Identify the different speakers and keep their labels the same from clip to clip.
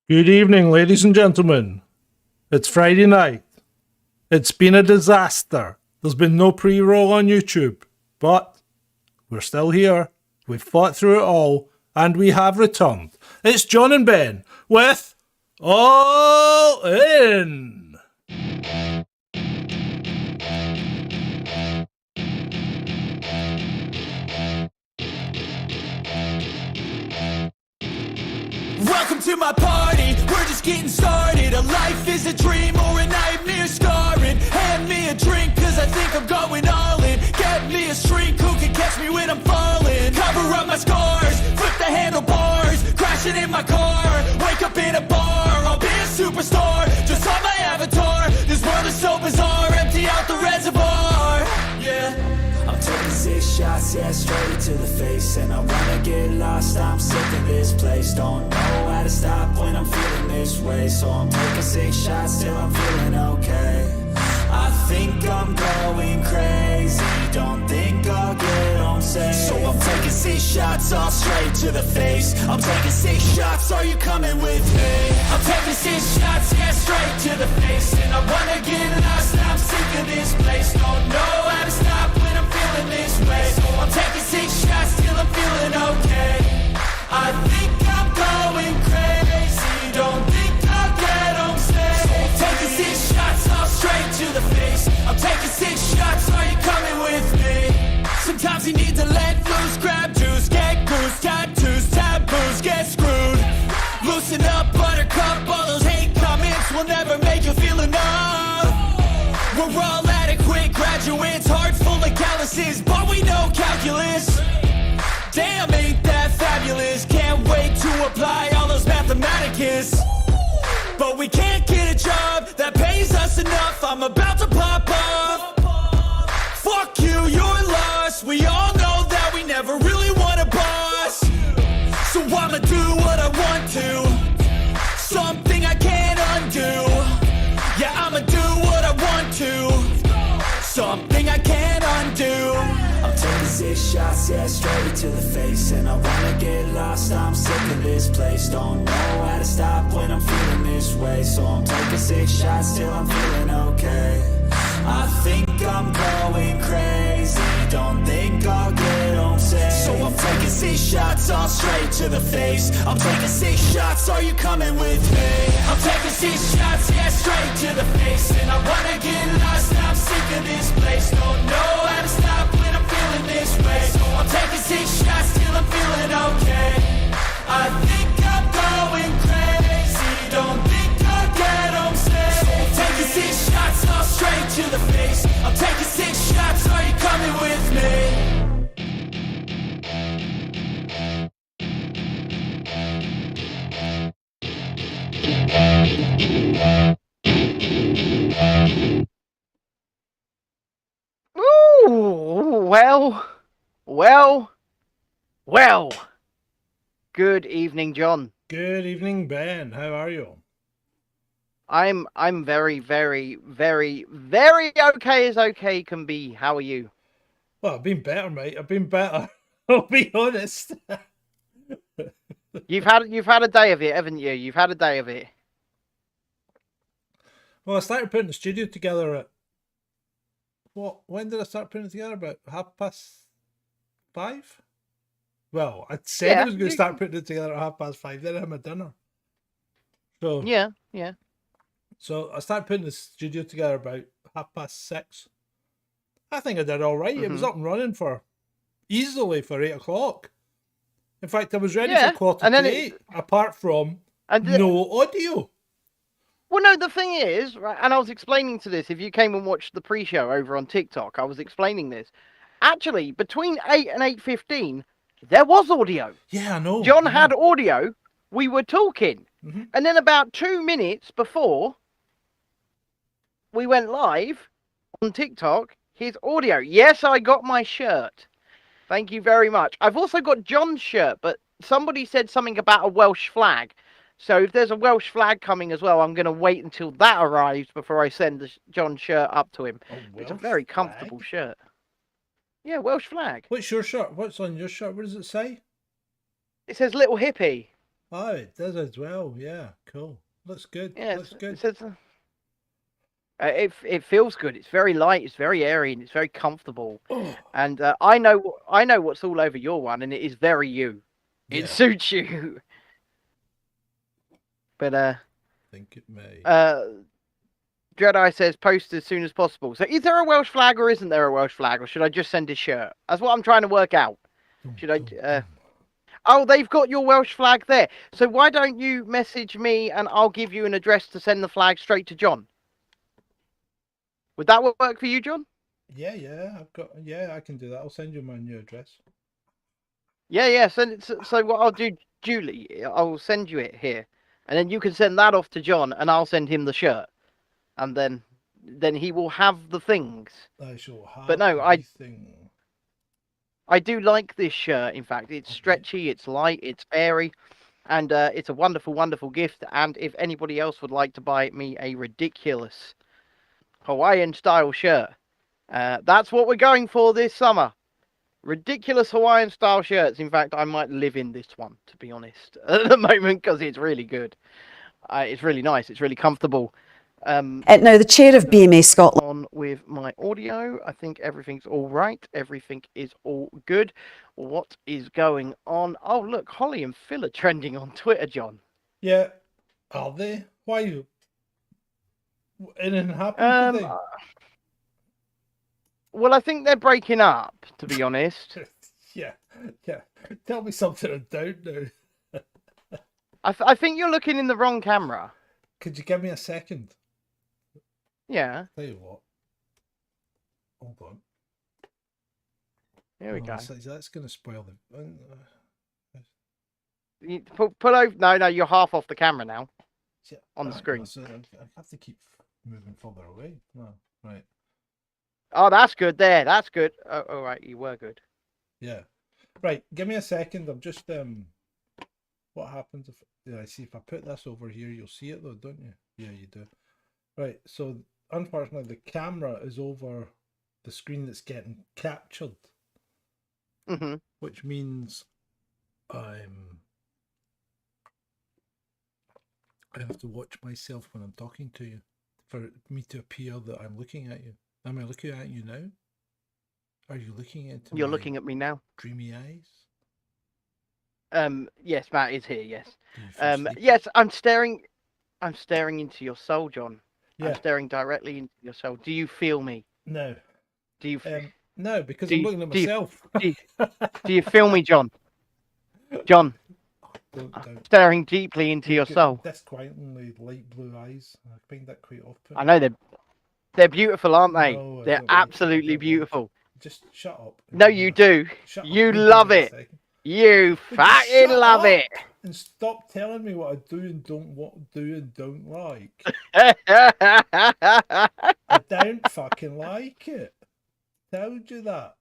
Speaker 1: Good evening, ladies and gentlemen. It's Friday night. It's been a disaster. There's been no pre-roll on YouTube, but we're still here. We've fought through it all, and we have returned. It's John and Ben with All In.
Speaker 2: Welcome to my party, we're just getting started. A life is a dream or a nightmare scarring. Hand me a drink cause I think I'm going all in. Get me a shrink who can catch me when I'm falling. Cover up my scars, flip the handlebars. Crashing in my car, wake up in a bar. I'll be a superstar, just on my avatar. This world is so bizarre, empty out the reservoir. Yeah, I'm taking 6 shots, yeah, straight to the face. And I wanna get lost, I'm sick of this place. Don't know how to stop when I'm feeling this way. So I'm taking 6 shots till I'm feeling okay. I think I'm going crazy, don't think I'll get home safe. So I'm taking 6 shots all straight to the face. I'm taking 6 shots, are you coming with me? I'm taking 6 shots, yeah, straight to the face. And I wanna get lost, I'm sick of this place. Don't know how to stop when I'm feeling this way. So I'm taking 6 shots till I'm feeling okay. I think I'm going crazy, don't think I'll get home safe. So I'm taking 6 shots all straight to the face. I'm taking 6 shots, are you coming with me? Sometimes you need to let loose, grab juice, get goose, tattoos, taboos, get screwed. Loosen up, buttercup, all those hate comments will never make you feel enough. We're all adequate graduates, hearts full of calluses, but we know calculus. Damn, ain't that fabulous? Can't wait to apply all those mathematicus. But we can't get a job that pays us enough. I'm about to pop off. Fuck you, you're lost. We all know that we never really want a boss. So I'ma do what I want to, something I can't undo. Yeah, I'ma do what I want to, something I can't undo. I'm taking 6 shots, yeah, straight to the face. And I wanna get lost, I'm sick of this place. Don't know how to stop when I'm feeling this way. So I'm taking 6 shots till I'm feeling okay. I think I'm going crazy, don't think I'll get home safe. So I'm taking 6 shots all straight to the face. I'm taking 6 shots, are you coming with me? I'm taking 6 shots, yeah, straight to the face. And I wanna get lost, I'm sick of this place. Don't know how to stop when I'm feeling this way. So I'm taking 6 shots till I'm feeling okay. I think I'm going crazy, don't think I'll get home safe. So I'm taking 6 shots all straight to the face. I'm taking 6 shots, are you coming with me?
Speaker 3: Ooh, well. Good evening, John.
Speaker 1: Good evening, Ben. How are you?
Speaker 3: I'm very, very, very, very okay as okay can be. How are you?
Speaker 1: Well, I've been better, mate. I've been better. I'll be honest.
Speaker 3: You've had a day of it, haven't you? You've had a day of it.
Speaker 1: Well, I started putting the studio together at when did I start putting it together? About 5:30? Well, I said I was going to start putting it together at 5:30. Then I had my dinner. So
Speaker 3: yeah.
Speaker 1: So I started putting the studio together about 6:30. I think I did all right. It was up and running easily for 8 o'clock. In fact, I was ready for 7:45, apart from no audio.
Speaker 3: Well, no, the thing is, right, and I was explaining to this, if you came and watched the pre-show over on TikTok, I was explaining this. Actually, between 8 and 8:15, there was audio.
Speaker 1: Yeah, I know.
Speaker 3: John had audio. We were talking.
Speaker 1: Mm-hmm.
Speaker 3: And then about 2 minutes before we went live on TikTok, his audio. Yes, I got my shirt. Thank you very much. I've also got John's shirt, but somebody said something about a Welsh flag. So if there's a Welsh flag coming as well, I'm going to wait until that arrives before I send John's shirt up to him. It's a very comfortable shirt. Yeah, Welsh flag.
Speaker 1: What's your shirt? What's on your shirt? What does it say?
Speaker 3: It says Little Hippie.
Speaker 1: Oh, it does as well. Yeah, cool. Looks good.
Speaker 3: Yeah,
Speaker 1: Looks good.
Speaker 3: it feels good. It's very light. It's very airy, and it's very comfortable.
Speaker 1: Oh,
Speaker 3: And I know what's all over your one, and it is very you. It
Speaker 1: yeah.
Speaker 3: suits you. But
Speaker 1: I think it may.
Speaker 3: Jedi says post as soon as possible. So is there a Welsh flag or isn't there a Welsh flag, or should I just send his shirt? That's what I'm trying to work out. Should I? Oh, they've got your Welsh flag there. So why don't you message me and I'll give you an address to send the flag straight to John? Would that work for you, John?
Speaker 1: Yeah. Yeah, I can do that. I'll send you my new address.
Speaker 3: Yeah. Send it. So what I'll do, Julie, I'll send you it here, and then you can send that off to John, and I'll send him the shirt, and then he will have the things.
Speaker 1: I shall have.
Speaker 3: But no,
Speaker 1: everything.
Speaker 3: I do like this shirt. In fact, it's stretchy, it's light, it's airy, and it's a wonderful, wonderful gift. And if anybody else would like to buy me a ridiculous Hawaiian-style shirt, that's what we're going for this summer. Ridiculous Hawaiian-style shirts. In fact, I might live in this one, to be honest, at the moment, because it's really good. It's really nice. It's really comfortable.
Speaker 4: Now, the chair of BMA Scotland.
Speaker 3: On with my audio. I think everything's all right. Everything is all good. What is going on? Oh, look, Holly and Phil are trending on Twitter, John.
Speaker 1: Yeah. Are they? Why? Anything happened today?
Speaker 3: Well, I think they're breaking up, to be honest.
Speaker 1: Yeah. Tell me something I don't know.
Speaker 3: I think you're looking in the wrong camera.
Speaker 1: Could you give me a second?
Speaker 3: Yeah.
Speaker 1: Tell you what. Hold on.
Speaker 3: Here we go.
Speaker 1: That's going to spoil the.
Speaker 3: You put over. No, you're half off the camera now. On the screen.
Speaker 1: So I have to keep moving further away. No, right.
Speaker 3: Oh, that's good there. That's good. Oh, all right, you were good.
Speaker 1: Yeah. Right, give me a second. I'm just what happens if I see if I put this over here, you'll see it though, don't you? Yeah, you do. Right, so unfortunately the camera is over the screen that's getting captured.
Speaker 3: Mm-hmm.
Speaker 1: Which means I have to watch myself when I'm talking to you for me to appear that I'm looking at you. Am I looking at you now? Are you looking at me?
Speaker 3: You're looking at me now.
Speaker 1: Dreamy eyes?
Speaker 3: Yes, Matt is here, yes. Yes, I'm staring into your soul, John. Yeah. I'm staring directly into your soul. Do you feel me?
Speaker 1: No.
Speaker 3: Do you
Speaker 1: no, because I'm looking at myself.
Speaker 3: Do you feel me, John? John. Don't. Staring deeply into your soul.
Speaker 1: Disquietingly light blue eyes. I find that quite often.
Speaker 3: I know they're beautiful, aren't they? No, they're absolutely beautiful.
Speaker 1: Just shut up.
Speaker 3: No, you do. You love it. You fucking love it.
Speaker 1: And stop telling me what I do and don't like. I don't fucking like it. Told you that.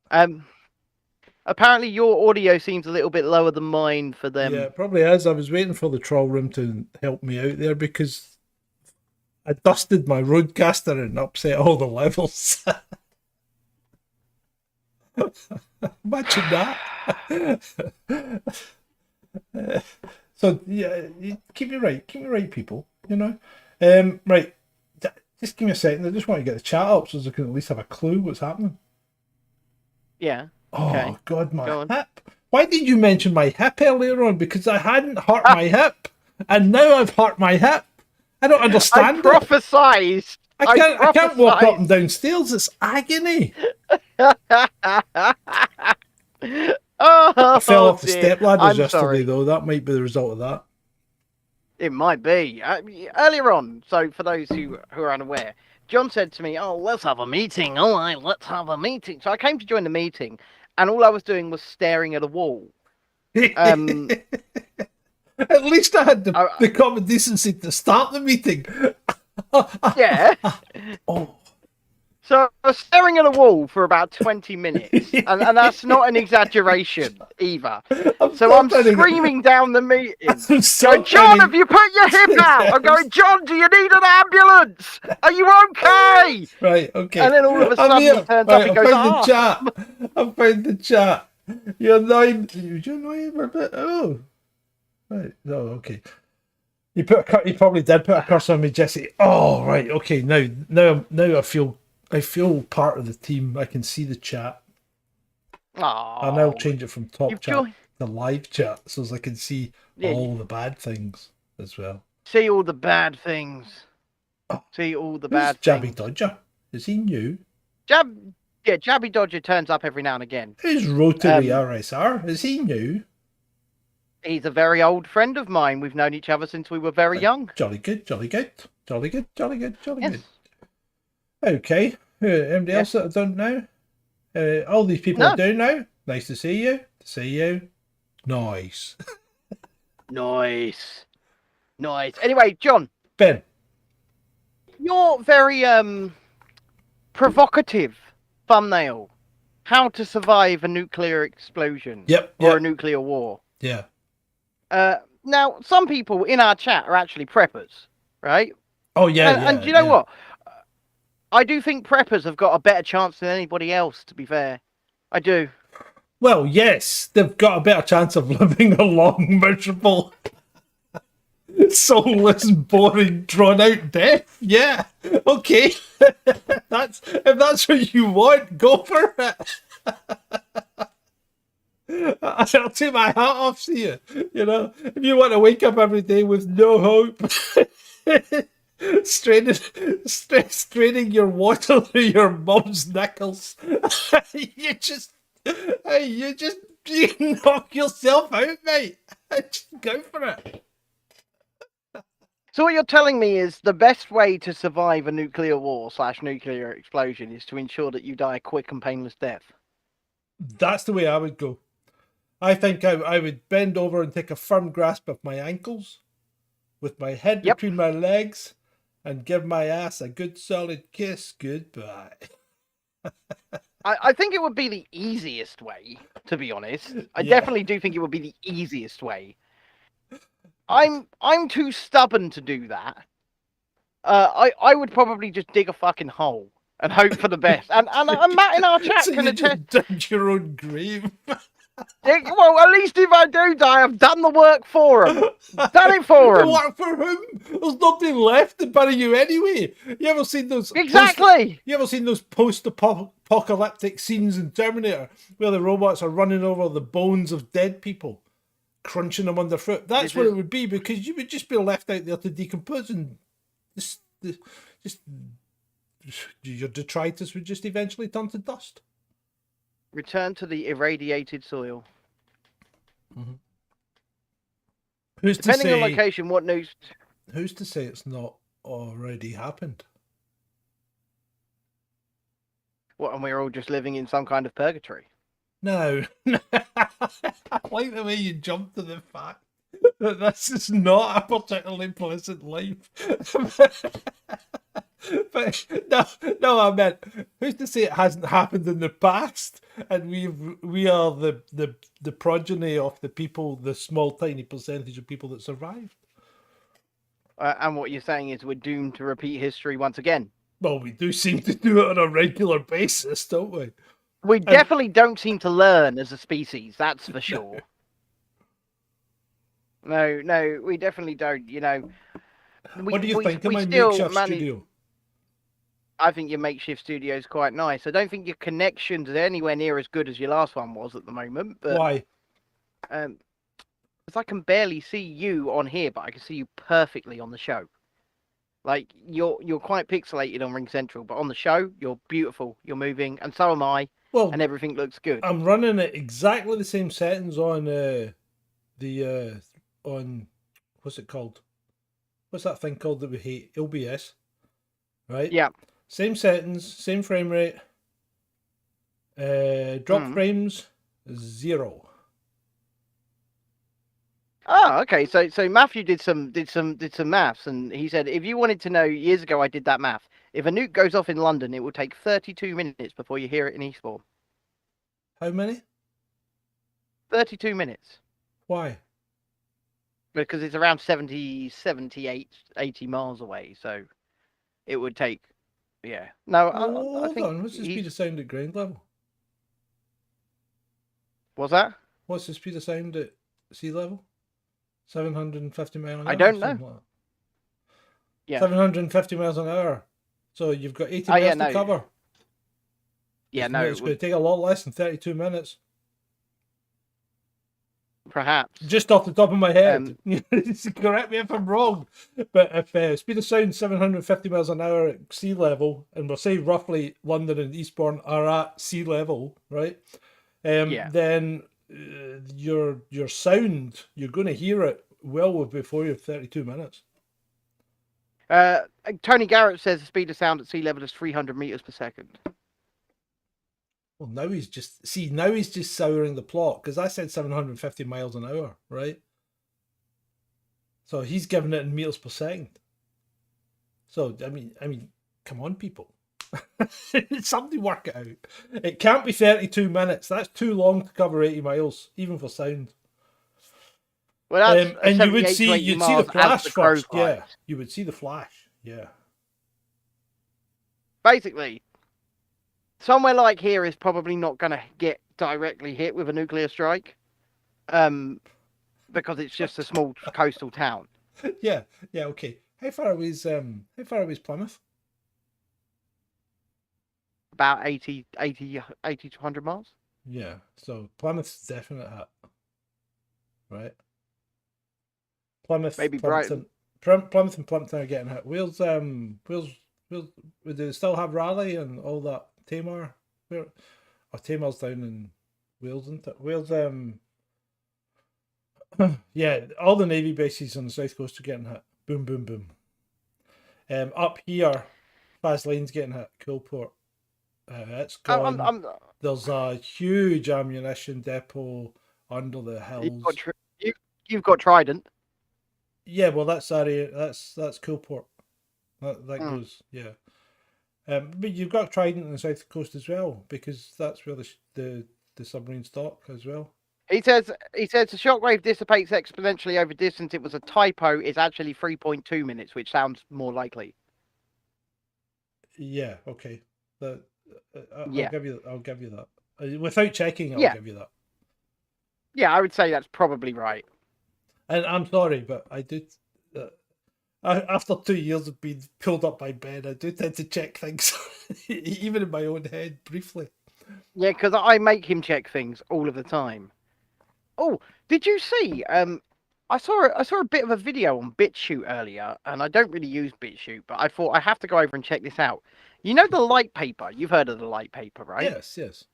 Speaker 3: Apparently your audio seems a little bit lower than mine for them.
Speaker 1: Yeah, it probably is. I was waiting for the troll room to help me out there because I dusted my roadcaster and upset all the levels. Imagine that. So yeah, keep it right, people. You know, right. Just give me a second. I just want to get the chat up so I can at least have a clue what's happening.
Speaker 3: Yeah.
Speaker 1: Oh
Speaker 3: okay.
Speaker 1: God, my hip. Why did you mention my hip earlier on? Because I hadn't hurt my hip, and now I've hurt my hip. I don't understand.
Speaker 3: I prophesized.
Speaker 1: I can't walk up and down stairs. It's agony. I fell off the step ladders yesterday, though. That might be the result of that.
Speaker 3: It might be. Earlier on, so for those who are unaware, John said to me, "Oh, let's have a meeting. All right, let's have a meeting." So I came to join the meeting, and all I was doing was staring at a wall.
Speaker 1: At least I had the common decency to start the meeting.
Speaker 3: Yeah.
Speaker 1: Oh.
Speaker 3: So I was staring at a wall for about 20 minutes, and that's not an exaggeration either. I'm screaming down the meeting, going, "John, have you put your hip out?" I'm going, "John, do you need an ambulance? Are you okay?"
Speaker 1: Right, okay.
Speaker 3: And then all of a sudden he turns up and goes,
Speaker 1: I found the chat. You're annoying a bit. Oh. Right. No, okay. You probably did put a curse on me, Jesse. Oh, right. Okay. Now I feel part of the team. I can see the chat. And I'll
Speaker 3: Oh,
Speaker 1: change it from top
Speaker 3: you've
Speaker 1: chat
Speaker 3: joined.
Speaker 1: to live chat so as I can see
Speaker 3: Yeah,
Speaker 1: all the bad things as well.
Speaker 3: see all the bad things.
Speaker 1: Oh,
Speaker 3: See all the
Speaker 1: who's
Speaker 3: bad
Speaker 1: Jabby
Speaker 3: things.
Speaker 1: Dodger? Is he new?
Speaker 3: Jabby Dodger turns up every now and again.
Speaker 1: Who's Rotary RSR? Is he new?
Speaker 3: He's a very old friend of mine. We've known each other since we were very young.
Speaker 1: Jolly good, jolly good, jolly good, jolly good, jolly
Speaker 3: Yes.
Speaker 1: good. Okay. Anybody else that I don't know? All these people I do now. Nice to see you. Nice.
Speaker 3: Nice. Anyway, John.
Speaker 1: Ben.
Speaker 3: Your very provocative thumbnail. How to survive a nuclear explosion.
Speaker 1: Yep.
Speaker 3: Or a nuclear war.
Speaker 1: Yeah.
Speaker 3: Now, some people in our chat are actually preppers, right?
Speaker 1: Oh, yeah,
Speaker 3: and you know what? I do think preppers have got a better chance than anybody else, to be fair. I do.
Speaker 1: Well, yes, they've got a better chance of living a long, miserable, soulless, boring, drawn-out death. Yeah, okay. If that's what you want, go for it. I'll take my hat off to you. You know, if you want to wake up every day with no hope, straining your water through your mum's nickels, you knock yourself out, mate. Just go for it.
Speaker 3: So what you're telling me is the best way to survive a nuclear war / nuclear explosion is to ensure that you die a quick and painless death.
Speaker 1: That's the way I would go. I think I would bend over and take a firm grasp of my ankles with my head between my legs and give my ass a good solid kiss goodbye.
Speaker 3: I think it would be the easiest way, to be honest. I definitely do think it would be the easiest way. I'm too stubborn to do that. I would probably just dig a fucking hole and hope for the best. And Matt in our chat can attest.
Speaker 1: Dig your own grave.
Speaker 3: Well, at least if I do die, I've done the work for him. Done it for him.
Speaker 1: Work for whom? There's nobody left to bury you anyway. You ever seen those?
Speaker 3: Exactly.
Speaker 1: You ever seen those post-apocalyptic scenes in Terminator where the robots are running over the bones of dead people, crunching them underfoot? That's what it would be, because you would just be left out there to decompose, and just your detritus would just eventually turn to dust.
Speaker 3: Return to the irradiated soil.
Speaker 1: Mm-hmm.
Speaker 3: Depending on location, what news?
Speaker 1: Who's to say it's not already happened?
Speaker 3: What, and we're all just living in some kind of purgatory?
Speaker 1: No. I like the way you jumped to the fact that this is not a particularly pleasant life. But no, I meant, who's to say it hasn't happened in the past, and we are the progeny of the people, the small tiny percentage of people that survived.
Speaker 3: And what you're saying is we're doomed to repeat history once again.
Speaker 1: Well, we do seem to do it on a regular basis, don't we?
Speaker 3: We definitely don't seem to learn as a species, that's for sure. No, we definitely don't, you know.
Speaker 1: What do you think of my makeshift studio?
Speaker 3: I think your makeshift studio is quite nice. I don't think your connections are anywhere near as good as your last one was at the moment. But,
Speaker 1: why?
Speaker 3: Because I can barely see you on here, but I can see you perfectly on the show. Like, you're quite pixelated on Ring Central, but on the show, you're beautiful, you're moving, and so am I.
Speaker 1: Well,
Speaker 3: and everything looks good.
Speaker 1: I'm running at exactly the same settings on on what's it called? What's that thing called that we hate? OBS, right?
Speaker 3: Yeah.
Speaker 1: Same settings, same frame rate. Drop frames 0.
Speaker 3: Oh, okay. So Matthew did some maths, and he said if you wanted to know, years ago I did that math. If a nuke goes off in London, it will take 32 minutes before you hear it in Eastbourne.
Speaker 1: How many?
Speaker 3: 32 minutes.
Speaker 1: Why?
Speaker 3: Because it's around 78, 80 miles away, so it would take. Yeah. No, I think.
Speaker 1: Hold on. What's the speed of sound at ground level?
Speaker 3: What's that?
Speaker 1: What's the speed of sound at sea level? 750 miles an hour.
Speaker 3: I don't know.
Speaker 1: Something like that.
Speaker 3: Yeah.
Speaker 1: 750 miles an hour. So you've got 80
Speaker 3: Oh, yeah,
Speaker 1: miles
Speaker 3: no.
Speaker 1: to cover.
Speaker 3: Yeah,
Speaker 1: It's
Speaker 3: no.
Speaker 1: going to take a lot less than 32 minutes.
Speaker 3: Perhaps.
Speaker 1: Just off the top of my head. Correct me if I'm wrong. But if speed of sound 750 miles an hour at sea level, and we'll say roughly London and Eastbourne are at sea level, right? Then your sound, you're going to hear it well before you're 32 minutes.
Speaker 3: Tony Garrett says the speed of sound at sea level is 300 meters per second.
Speaker 1: Well, now he's just souring the plot, because I said 750 miles an hour, right? So he's giving it in meters per second. So I mean, come on, people. Somebody work it out. It can't be 32 minutes. That's too long to cover 80 miles, even for sound.
Speaker 3: Well, that's
Speaker 1: and you'd see the flash first.
Speaker 3: Flies.
Speaker 1: Yeah, you would see the flash. Yeah.
Speaker 3: Basically, somewhere like here is probably not going to get directly hit with a nuclear strike, because it's just a small coastal town.
Speaker 1: Yeah. Okay. How far away is Plymouth?
Speaker 3: About 80 to 100 miles.
Speaker 1: Yeah. So Plymouth's definite hit. Right. Plymouth,
Speaker 3: maybe
Speaker 1: Plimpton, Plymouth and Plimpton are getting hit. Wales, do they still have Raleigh and all that? Tamar, Tamar's down in Wales, isn't it? Wales, yeah, all the Navy bases on the south coast are getting hit. Boom, boom, boom. Up here, Faslane's getting hit. Coalport, it's gone. There's a huge ammunition depot under the hills.
Speaker 3: You've got Trident.
Speaker 1: Yeah, well, that's area. That's Coalport. That goes. Yeah. But you've got Trident on the south coast as well, because that's where the submarines dock as well.
Speaker 3: He says the shockwave dissipates exponentially over distance. It was a typo. It's actually 3.2 minutes, which sounds more likely.
Speaker 1: Yeah. Okay. I'll
Speaker 3: Yeah.
Speaker 1: give you that. Without checking, I'll give you that.
Speaker 3: Yeah, I would say that's probably right.
Speaker 1: And I'm sorry, but I did. After 2 years of being pulled up by Ben, I do tend to check things, even in my own head, briefly.
Speaker 3: Yeah, because I make him check things all of the time. Oh, did you see? I saw a bit of a video on BitChute earlier, and I don't really use BitChute, but I thought I have to go over and check this out. You know the light paper? You've heard of the light paper, right?
Speaker 1: Yes.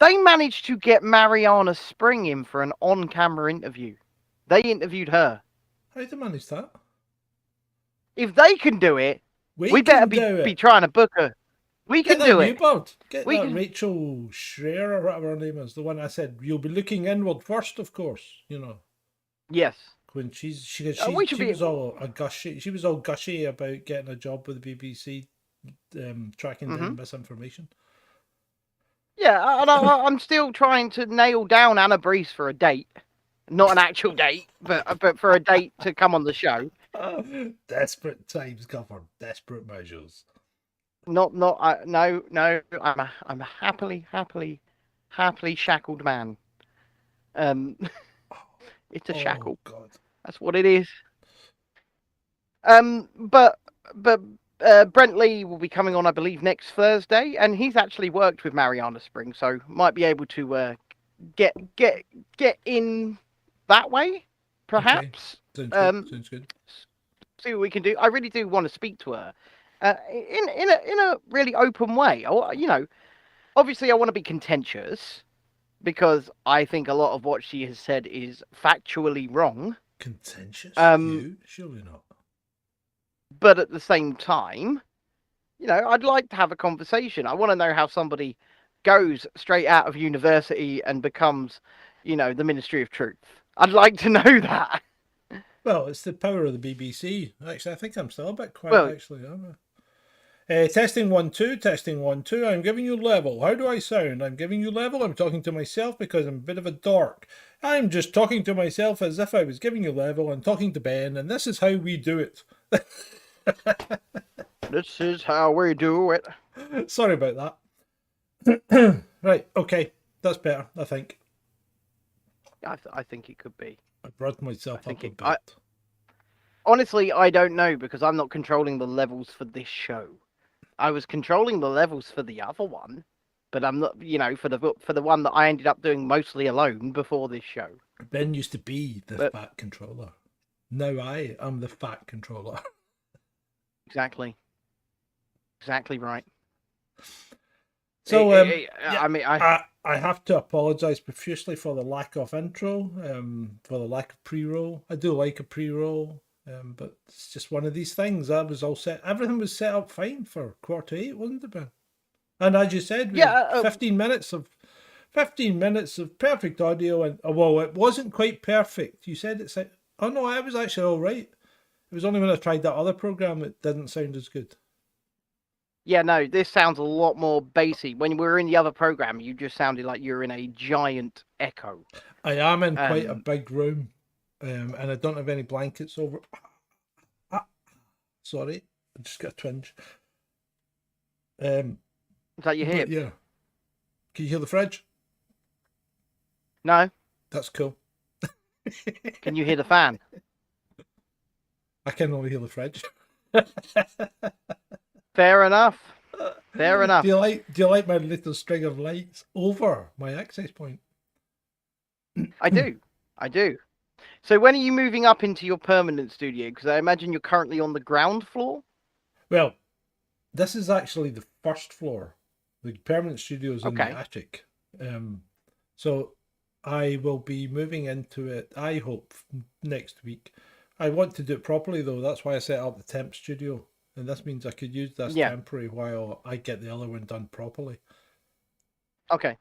Speaker 3: They managed to get Mariana Spring in for an on-camera interview. They interviewed her.
Speaker 1: How did they manage that?
Speaker 3: If they can do it, we better be trying to book her. We can do it.
Speaker 1: Get that Rachel Schreier or whatever her name is, the one I said you'll be looking inward first, of course. You know.
Speaker 3: Yes.
Speaker 1: When she was all gushy about getting a job with the BBC, tracking down misinformation.
Speaker 3: Yeah, and I'm still trying to nail down Anna Brees for a date. Not an actual date, but for a date to come on the show.
Speaker 1: Desperate times cover desperate measures.
Speaker 3: No. I'm a happily shackled man. It's a shackle.
Speaker 1: God.
Speaker 3: That's what it is. But Brent Lee will be coming on, I believe, next Thursday, and he's actually worked with Mariana Spring, so might be able to get in that way, perhaps.
Speaker 1: Okay. Sounds good.
Speaker 3: See what we can do. I really do want to speak to her in a really open way. Obviously, I want to be contentious because I think a lot of what she has said is factually wrong.
Speaker 1: Contentious? Surely not.
Speaker 3: But at the same time, I'd like to have a conversation. I want to know how somebody goes straight out of university and becomes, the Ministry of Truth. I'd like to know that.
Speaker 1: Well, it's the power of the BBC. Actually, I think I'm still a bit quiet, aren't I? Testing 1 2, testing 1 2. I'm giving you level. How do I sound? I'm giving you level. I'm talking to myself because I'm a bit of a dork. I'm just talking to myself as if I was giving you level and talking to Ben, and this is how we do it.
Speaker 3: This is how we do it.
Speaker 1: Sorry about that. Right, okay. That's better, I think.
Speaker 3: I think it could be.
Speaker 1: I brought myself up a bit.
Speaker 3: Honestly, I don't know because I'm not controlling the levels for this show. I was controlling the levels for the other one, but I'm not, for the one that I ended up doing mostly alone before this show.
Speaker 1: Ben used to be the fat controller. Now I am the fat controller.
Speaker 3: Exactly right.
Speaker 1: So,
Speaker 3: I
Speaker 1: have to apologise profusely for the lack of intro, for the lack of pre-roll. I do like a pre-roll, but it's just one of these things. That was all set. Everything was set up fine for 7:45, wasn't it, Ben? And as you said, we had 15 minutes of perfect audio, and well, it wasn't quite perfect. You said it's like, oh no, I was actually all right. It was only when I tried that other program it didn't sound as good.
Speaker 3: Yeah, no, this sounds a lot more bassy. When we were in the other program, you just sounded like you're in a giant echo.
Speaker 1: I am in quite a big room, and I don't have any blankets over. Sorry, I just got a twinge.
Speaker 3: Is that your hip?
Speaker 1: Yeah. Can you hear the fridge?
Speaker 3: No.
Speaker 1: That's cool.
Speaker 3: Can you hear the fan?
Speaker 1: I can only hear the fridge.
Speaker 3: Fair enough. Fair enough.
Speaker 1: Do you like my little string of lights over my access point?
Speaker 3: I do. So when are you moving up into your permanent studio? Because I imagine you're currently on the ground floor.
Speaker 1: Well, this is actually the first floor. The permanent studio is in the attic. So I will be moving into it, I hope, next week. I want to do it properly, though. That's why I set up the temp studio. And this means I could use this temporary while I get the other one done properly.
Speaker 3: Okay.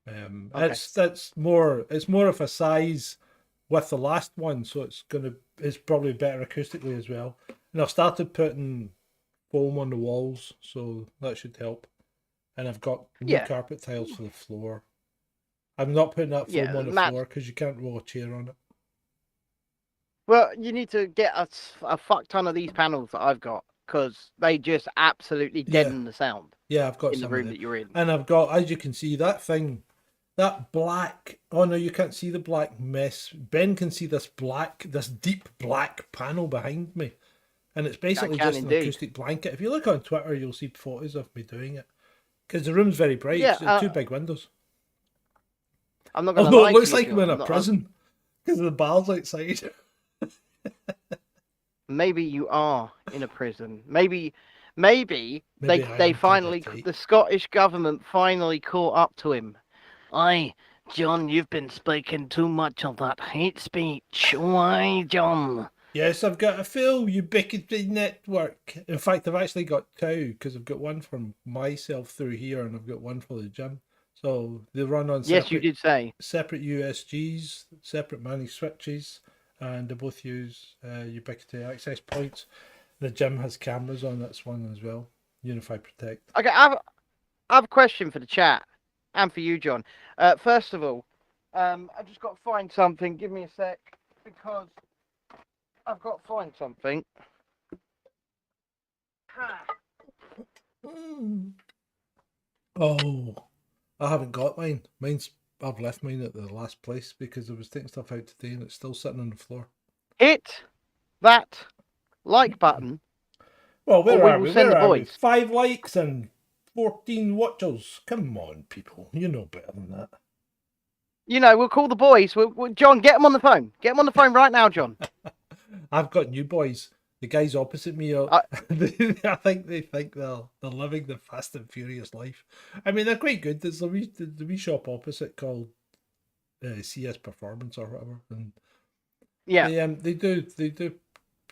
Speaker 1: It's more of a size with the last one, so it's probably better acoustically as well. And I've started putting foam on the walls, so that should help. And I've got new carpet tiles for the floor. I'm not putting that foam on the floor because you can't roll a chair on it.
Speaker 3: Well, you need to get a fuck ton of these panels that I've got because they just absolutely deaden the sound.
Speaker 1: Yeah, I've got
Speaker 3: in the room that you're in.
Speaker 1: And I've got, as you can see, that thing, that black. Oh no, you can't see the black mess. Ben can see this deep black panel behind me, and it's basically just an acoustic blanket. If you look on Twitter, you'll see photos of me doing it because the room's very bright. Yeah, so two big windows.
Speaker 3: I'm not going to lie.
Speaker 1: It looks like I'm in a prison because of the bars outside.
Speaker 3: Maybe you are in a prison. Maybe they finally, the Scottish government finally caught up to him. Aye, John, you've been speaking too much of that hate speech. Why, John?
Speaker 1: Yes, I've got a full ubiquity network. In fact, I've actually got two because I've got one for myself through here and I've got one for the gym. So they run on separate,
Speaker 3: yes, you did say
Speaker 1: separate USGs, separate managed switches. And they both use ubiquity access points. The gym has cameras on this one as well. Unify Protect.
Speaker 3: Okay, I have a question for the chat and for you, John. First of all, I've just got to find something. Give me a sec because I've got to find something.
Speaker 1: Oh, I haven't got mine. I've left mine at the last place because I was taking stuff out today and it's still sitting on the floor.
Speaker 3: Hit that like button.
Speaker 1: Well, where are we? Where are we? 5 likes and 14 watchers. Come on, people. You know better than that.
Speaker 3: We'll call the boys. John, get them on the phone. Get them on the phone right now, John.
Speaker 1: I've got new boys. The guys opposite me I think they think they're living the Fast and Furious life. I mean, they're quite good. There's the wee shop opposite called CS Performance or whatever, and they do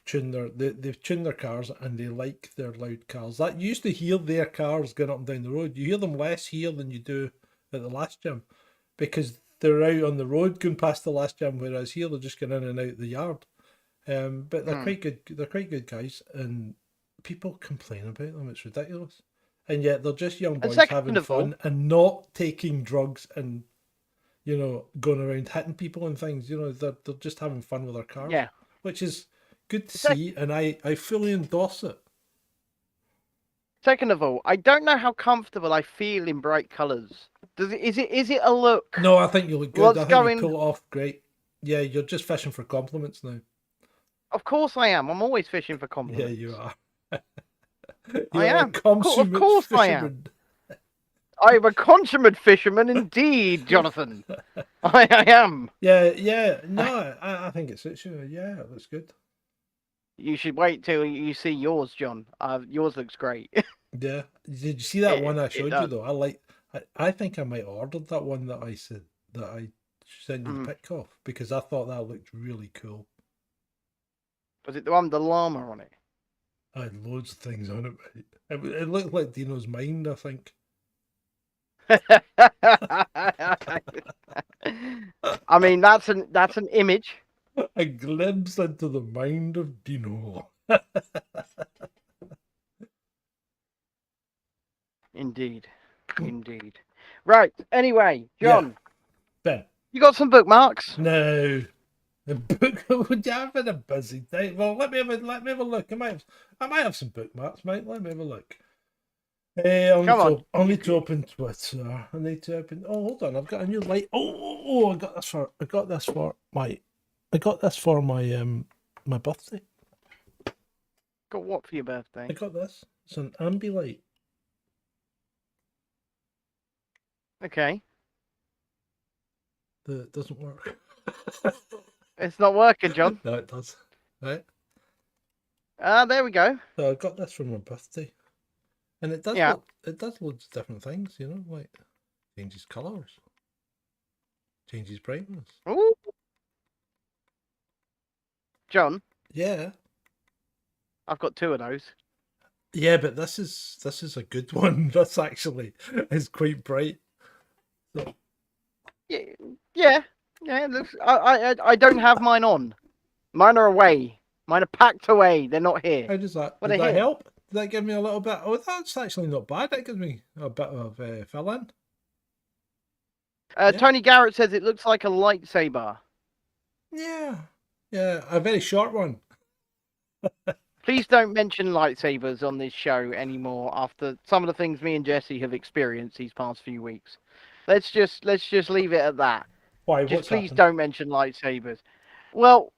Speaker 1: tune they've tuned their cars and they like their loud cars. That used to hear their cars going up and down the road. You hear them less here than you do at the last gym because they're out on the road going past the last gym, whereas here they're just going in and out the yard. But they're quite good. They're quite good guys, and people complain about them. It's ridiculous, and yet they're just young boys having fun and not taking drugs and going around hitting people and things. They're just having fun with their cars.
Speaker 3: Yeah,
Speaker 1: which is good to see, and I fully endorse it.
Speaker 3: Second of all, I don't know how comfortable I feel in bright colours. Is it a look?
Speaker 1: No, I think you look good. I think you pull it off great. Yeah, you're just fishing for compliments now.
Speaker 3: Of course I am. I'm always fishing for
Speaker 1: Yeah,
Speaker 3: compliments.
Speaker 1: you are.
Speaker 3: I
Speaker 1: You're a
Speaker 3: am. Of
Speaker 1: consummate
Speaker 3: course I am.
Speaker 1: fisherman.
Speaker 3: I'm a consummate fisherman indeed, Jonathan. I am.
Speaker 1: Yeah. No, I think it suits you. Yeah, it looks good.
Speaker 3: You should wait till you see yours, John. Yours looks great.
Speaker 1: Yeah. Did you see that one I
Speaker 3: It
Speaker 1: showed you
Speaker 3: does.
Speaker 1: though? I think I might have ordered that one that I said that I sent you the pic of because I thought that looked really cool.
Speaker 3: Was it the one with the llama on it?
Speaker 1: I had loads of things on it, mate. It looked like Dino's mind, I think.
Speaker 3: I mean, that's an image.
Speaker 1: A glimpse into the mind of Dino.
Speaker 3: Indeed. Right. Anyway, John,
Speaker 1: Ben.
Speaker 3: you got some bookmarks?
Speaker 1: No. The book would you have been a busy day? Well, let me have a look. I might have some bookmarks, mate. Let me have a look. I'll need to open Twitter. I need to open. Oh, hold on. I've got a new light. I got this for my my birthday.
Speaker 3: Got what for your birthday?
Speaker 1: I got this. It's an ambi light.
Speaker 3: Okay.
Speaker 1: That doesn't work.
Speaker 3: It's not working, John.
Speaker 1: No, it does. Right.
Speaker 3: There we go.
Speaker 1: So I got this for my birthday, and it does.
Speaker 3: Yeah.
Speaker 1: It does loads of different things. You know, like changes colours, changes brightness.
Speaker 3: Ooh. John,
Speaker 1: Yeah.
Speaker 3: I've got two of those.
Speaker 1: Yeah, but this is a good one. This actually is quite bright. So.
Speaker 3: Yeah. It looks. I don't have mine on. Mine are away. Mine are packed away. They're not here.
Speaker 1: How does that?
Speaker 3: But
Speaker 1: Did
Speaker 3: they're
Speaker 1: that
Speaker 3: here.
Speaker 1: help? Did that give me a little bit? Oh, that's actually not bad. That gives me a bit of fill in. Yeah.
Speaker 3: Tony Garrett says it looks like a lightsaber.
Speaker 1: Yeah, a very short one.
Speaker 3: Please don't mention lightsabers on this show anymore after some of the things me and Jesse have experienced these past few weeks. Let's just leave it at that.
Speaker 1: Why?
Speaker 3: Just
Speaker 1: What's
Speaker 3: please
Speaker 1: happened?
Speaker 3: don't mention lightsabers. Well,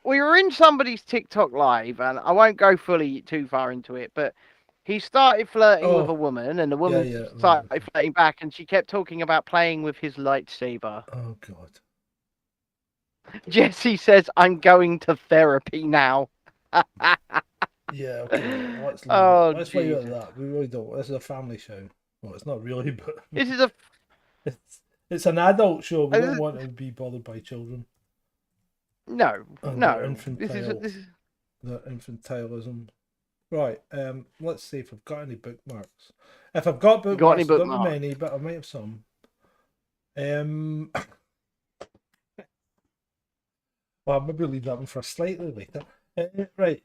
Speaker 3: we were in somebody's TikTok live, and I won't go fully too far into it, but he started flirting with a woman, and the woman started flirting back, and she kept talking about playing with his lightsaber.
Speaker 1: Oh God.
Speaker 3: Jesse says, "I'm going to therapy now."
Speaker 1: Yeah. Okay. Let's leave it at that. We really don't. This is a family show. Well, it's not really, but
Speaker 3: This is a.
Speaker 1: It's an adult show. We don't want to be bothered by children.
Speaker 3: No.
Speaker 1: This is the infantilism. Right. Let's see if I've got any bookmarks. If I've got bookmarks, I don't have many, but I might have some. Well, I'll maybe leave that one for slightly later. Right.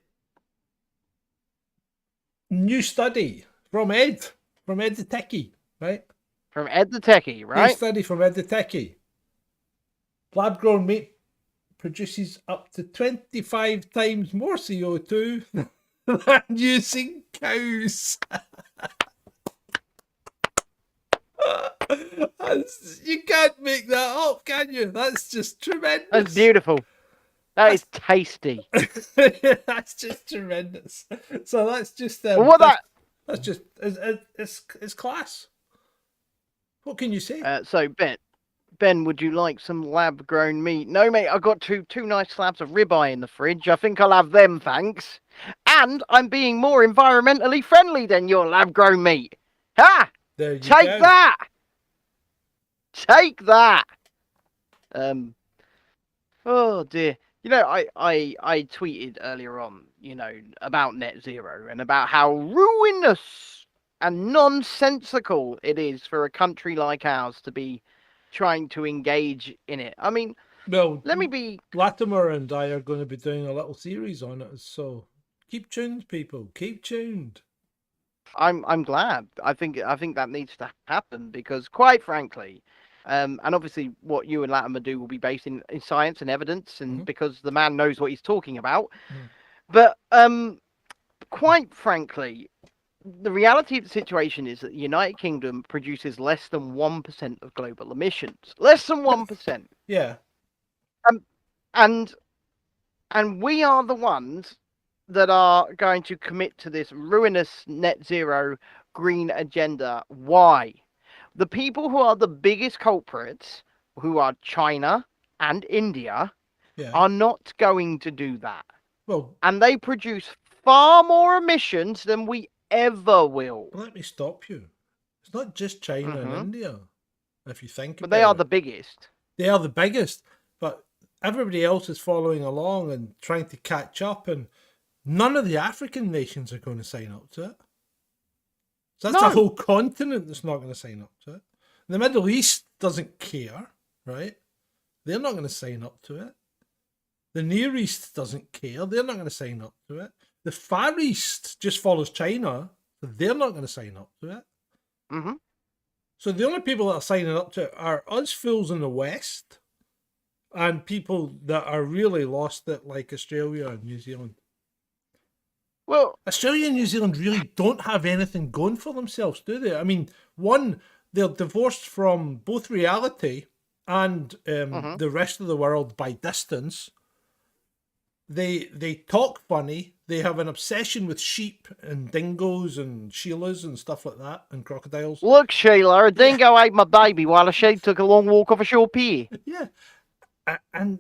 Speaker 1: New study from Ed the Techie, right?
Speaker 3: From Ed the Techie, right?
Speaker 1: New study from Ed the Techie. Lab-grown meat produces up to 25 times more CO2 than using cows. You can't make that up, can you? That's just tremendous.
Speaker 3: That's beautiful. That is tasty.
Speaker 1: That's just tremendous. So that's just that's just it's class. What can you say?
Speaker 3: So Ben, would you like some lab-grown meat? No, mate. I've got two nice slabs of ribeye in the fridge. I think I'll have them, thanks. And I'm being more environmentally friendly than your lab-grown meat. Ha!
Speaker 1: There you
Speaker 3: Take
Speaker 1: go.
Speaker 3: that. Take that. Oh dear. You know, I tweeted earlier on, you know, about net zero and about how ruinous and nonsensical it is for a country like ours to be trying to engage in it. I mean,
Speaker 1: well,
Speaker 3: let me be.
Speaker 1: Latimer and I are going to be doing a little series on it, so keep tuned, people. Keep tuned.
Speaker 3: I'm glad. I think that needs to happen because, quite frankly, and obviously what you and Latimer do will be based in science and evidence, and because the man knows what he's talking about. But quite frankly, the reality of the situation is that the United Kingdom produces less than 1% of global emissions. Less than 1%.
Speaker 1: Yeah.
Speaker 3: and we are the ones that are going to commit to this ruinous net zero green agenda. Why? The people who are the biggest culprits, who are China and India, are not going to do that.
Speaker 1: Well,
Speaker 3: and they produce far more emissions than we ever will.
Speaker 1: let me stop you. It's not just China and India, if you think about it.
Speaker 3: But they are the biggest.
Speaker 1: They are the biggest, but everybody else is following along and trying to catch up, and none of the African nations are going to sign up to it. So that's a whole continent that's not going to sign up to it. The Middle East doesn't care, right? They're not going to sign up to it. The Near East doesn't care. They're not going to sign up to it. The Far East just follows China. So they're not going to sign up to it.
Speaker 3: Mm-hmm.
Speaker 1: So the only people that are signing up to it are us fools in the West and people that are really lost it, like Australia and New Zealand.
Speaker 3: Well,
Speaker 1: Australia and New Zealand really don't have anything going for themselves, do they? I mean, one, they're divorced from both reality and the rest of the world by distance. They talk funny. They have an obsession with sheep and dingoes and Sheilas and stuff like that, and crocodiles.
Speaker 3: Look, Sheila, a dingo ate my baby while a sheep took a long walk off a shore pier.
Speaker 1: Yeah, and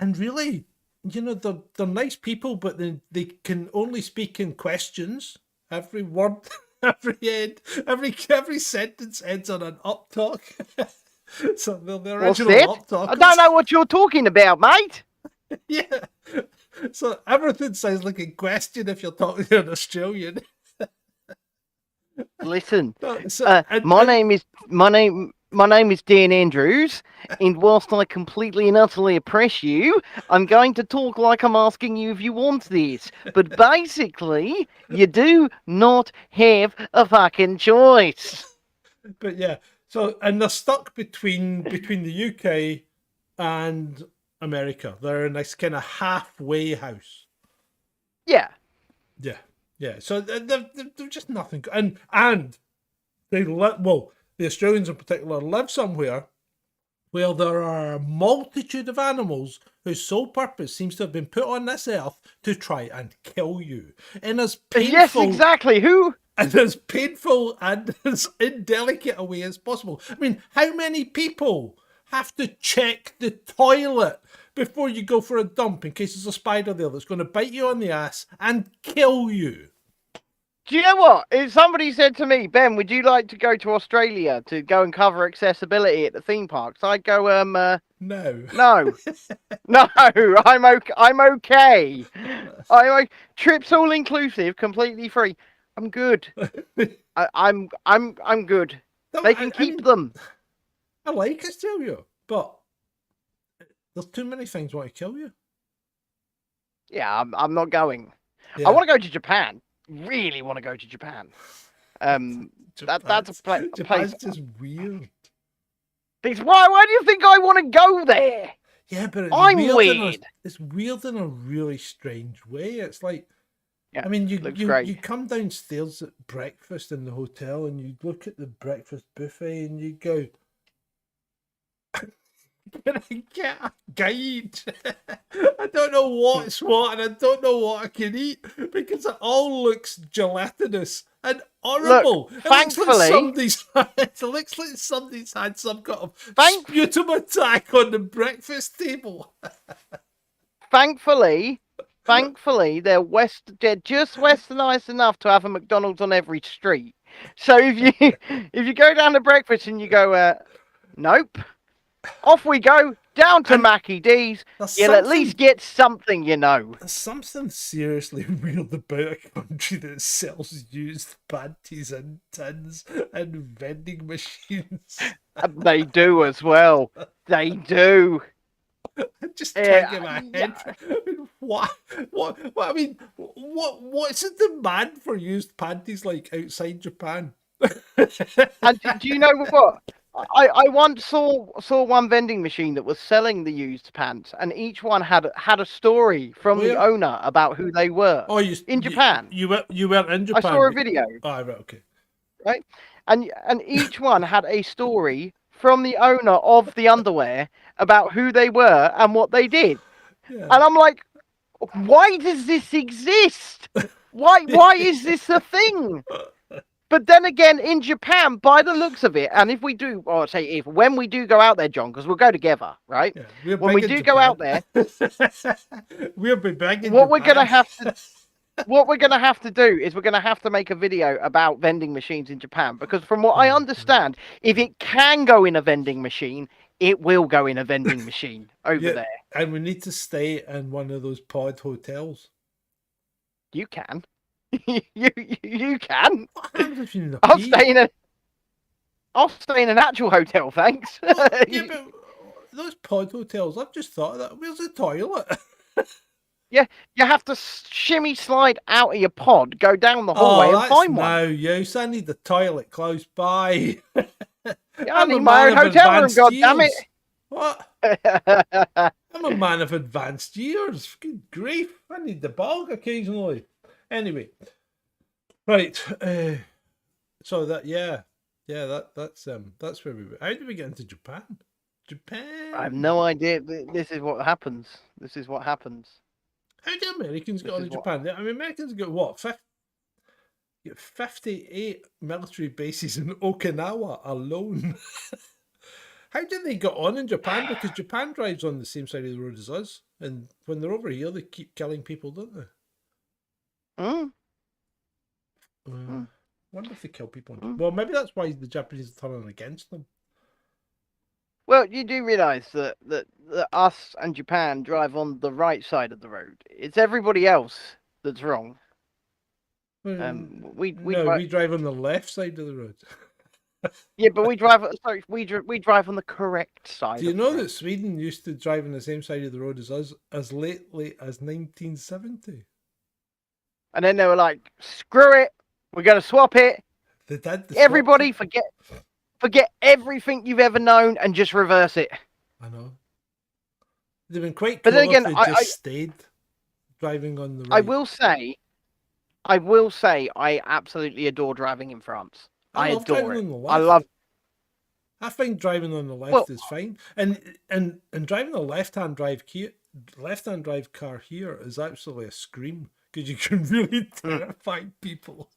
Speaker 1: really, you know, they're nice people, but they can only speak in questions. Every word, every sentence ends on an up talk. So they're the original up talk.
Speaker 3: I don't know what you're talking about, mate.
Speaker 1: Yeah. So everything sounds like a question if you're talking to an Australian.
Speaker 3: Listen, my name is Dan Andrews, and whilst I completely and utterly oppress you, I'm going to talk like I'm asking you if you want this. But basically, you do not have a fucking choice.
Speaker 1: But yeah, so and they're stuck between the UK and America. They're in this kind of halfway house.
Speaker 3: Yeah.
Speaker 1: So they're just nothing. And they the Australians in particular live somewhere where there are a multitude of animals whose sole purpose seems to have been put on this earth to try and kill you. And as painful,
Speaker 3: yes, exactly. Who?
Speaker 1: And as painful and as indelicate a way as possible. I mean, how many people have to check the toilet before you go for a dump in case there's a spider there that's going to bite you on the ass and kill you?
Speaker 3: Do you know what? If somebody said to me, Ben, would you like to go to Australia to go and cover accessibility at the theme parks? I'd go,
Speaker 1: no.
Speaker 3: No, I'm okay. Trips all inclusive, completely free. I'm good. I'm good. They can keep them.
Speaker 1: I like Australia, but there's too many things want to kill you.
Speaker 3: Yeah, I'm not going.
Speaker 1: Yeah.
Speaker 3: I want to go to Japan. Really want to go to Japan. That's a place.
Speaker 1: Japan's just weird.
Speaker 3: Why do you think I want to go there?
Speaker 1: Yeah, but
Speaker 3: I'm weird.
Speaker 1: It's weird in a really strange way. It's like,
Speaker 3: yeah,
Speaker 1: I mean, you come downstairs at breakfast in the hotel and you look at the breakfast buffet and you go, can I get a guide? I don't know what's what and I don't know what I can eat because it all looks gelatinous and horrible.
Speaker 3: Look, thankfully,
Speaker 1: it looks like somebody's had some kind of sputum attack on the breakfast table.
Speaker 3: Thankfully, they're just westernized enough to have a McDonald's on every street. So if you go down to breakfast and you go, nope. Off we go, down to Mackie D's. You'll at least get something, you know.
Speaker 1: There's something seriously weird about a country that sells used panties in tins and vending machines.
Speaker 3: They do as well. They do.
Speaker 1: I just can't get my head. I mean, what? I mean, what's the demand for used panties like outside Japan?
Speaker 3: And do you know what? I once saw one vending machine that was selling the used pants, and each one had a story from the owner about who they were.
Speaker 1: Oh,
Speaker 3: in Japan.
Speaker 1: You weren't in Japan.
Speaker 3: I saw a video.
Speaker 1: Oh, right, okay.
Speaker 3: Right, and each one had a story from the owner of the underwear about who they were and what they did.
Speaker 1: Yeah.
Speaker 3: And I'm like, why does this exist? Why is this a thing? But then again, in Japan, by the looks of it, and if we do, or say if, when we do go out there, John, because we'll go together, right?
Speaker 1: Yeah,
Speaker 3: when we do go out there,
Speaker 1: we'll be back in
Speaker 3: what
Speaker 1: Japan.
Speaker 3: we're gonna have to do is we're gonna have to make a video about vending machines in Japan, because from what I understand, if it can go in a vending machine, it will go in a vending machine over there.
Speaker 1: And we need to stay in one of those pod hotels.
Speaker 3: You can. you can.
Speaker 1: What happens if you need a
Speaker 3: I'll
Speaker 1: pee?
Speaker 3: I'll stay in an actual hotel, thanks.
Speaker 1: Yeah, but those pod hotels, I've just thought of that. Where's the toilet?
Speaker 3: Yeah, you have to shimmy slide out of your pod, go down the hallway and find one.
Speaker 1: No use. I need the toilet close by.
Speaker 3: Yeah, I need my own hotel room, God damn it.
Speaker 1: What? I'm a man of advanced years. Good grief. I need the bog occasionally. Anyway. Right. So that that's where we were. How did we get into Japan? Japan.
Speaker 3: I have no idea. This is what happens.
Speaker 1: How do Americans get on to Japan? I mean, Americans got what? 58 military bases in Okinawa alone. How did they get on in Japan? Because Japan drives on the same side of the road as us. And when they're over here, they keep killing people, don't they? Wonder if they kill people. Well, maybe that's why the Japanese are turning against them.
Speaker 3: Well, you do realise that us and Japan drive on the right side of the road. It's everybody else that's wrong. We
Speaker 1: drive on the left side of the road.
Speaker 3: Yeah, but we drive on the correct side.
Speaker 1: Do you know that Sweden used to drive on the same side of the road as us as lately as 1970?
Speaker 3: And then they were like, "Screw it, we're going to swap it."
Speaker 1: They did.
Speaker 3: Everybody forget everything you've ever known and just reverse it.
Speaker 1: I know. They've been quite
Speaker 3: But
Speaker 1: cool
Speaker 3: then again,
Speaker 1: if they just stayed driving on the right.
Speaker 3: I will say, I absolutely adore driving in France. I adore it.
Speaker 1: I think driving on the left is fine, and driving a left-hand drive car here is absolutely a scream because you can really terrify people.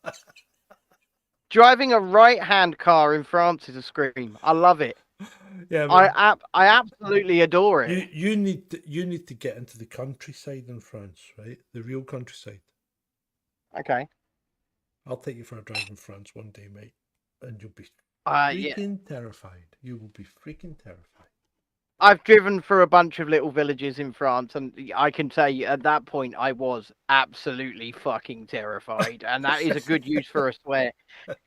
Speaker 3: Driving a right-hand car in France is a scream. I love it.
Speaker 1: Yeah,
Speaker 3: I absolutely adore it.
Speaker 1: You need to get into the countryside in France, right? The real countryside.
Speaker 3: Okay.
Speaker 1: I'll take you for a drive in France one day, mate, and you'll be freaking terrified. You will be freaking terrified.
Speaker 3: I've driven through a bunch of little villages in France, and I can say at that point I was absolutely fucking terrified, and that is a good use for a swear.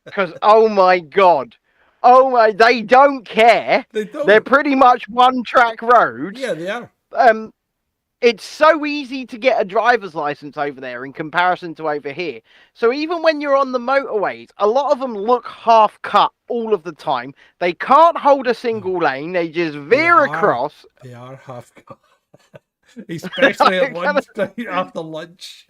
Speaker 3: Because oh my god, they don't care.
Speaker 1: They don't.
Speaker 3: They're pretty much one-track roads.
Speaker 1: Yeah, they are.
Speaker 3: It's so easy to get a driver's license over there in comparison to over here. So even when you're on the motorways, a lot of them look half cut all of the time. They can't hold a single lane. They just veer across.
Speaker 1: They are half cut. Especially at lunchtime after lunch.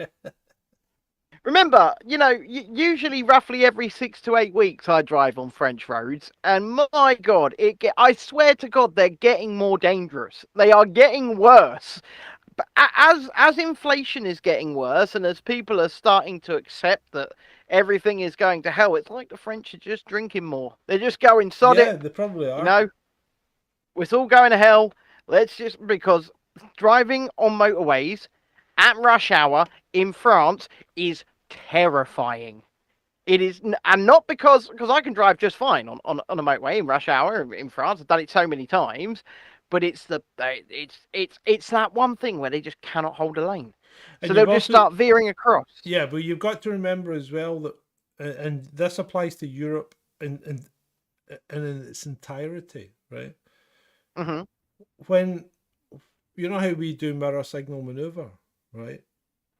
Speaker 3: Remember, usually roughly every 6 to 8 weeks I drive on French roads, and my God, I swear to God, they're getting more dangerous. They are getting worse. But as inflation is getting worse, and as people are starting to accept that everything is going to hell, it's like the French are just drinking more. They're just going, sod it.
Speaker 1: Yeah, they probably are.
Speaker 3: It's all going to hell. Because driving on motorways at rush hour in France is terrifying. It is, and not because I can drive just fine on a motorway in rush hour in France. I've done it so many times, but it's that one thing where they just cannot hold a lane, so they'll just start veering across.
Speaker 1: Yeah, but you've got to remember as well that, and this applies to Europe in its entirety, right?
Speaker 3: Mm-hmm.
Speaker 1: When you know how we do mirror signal maneuver, right?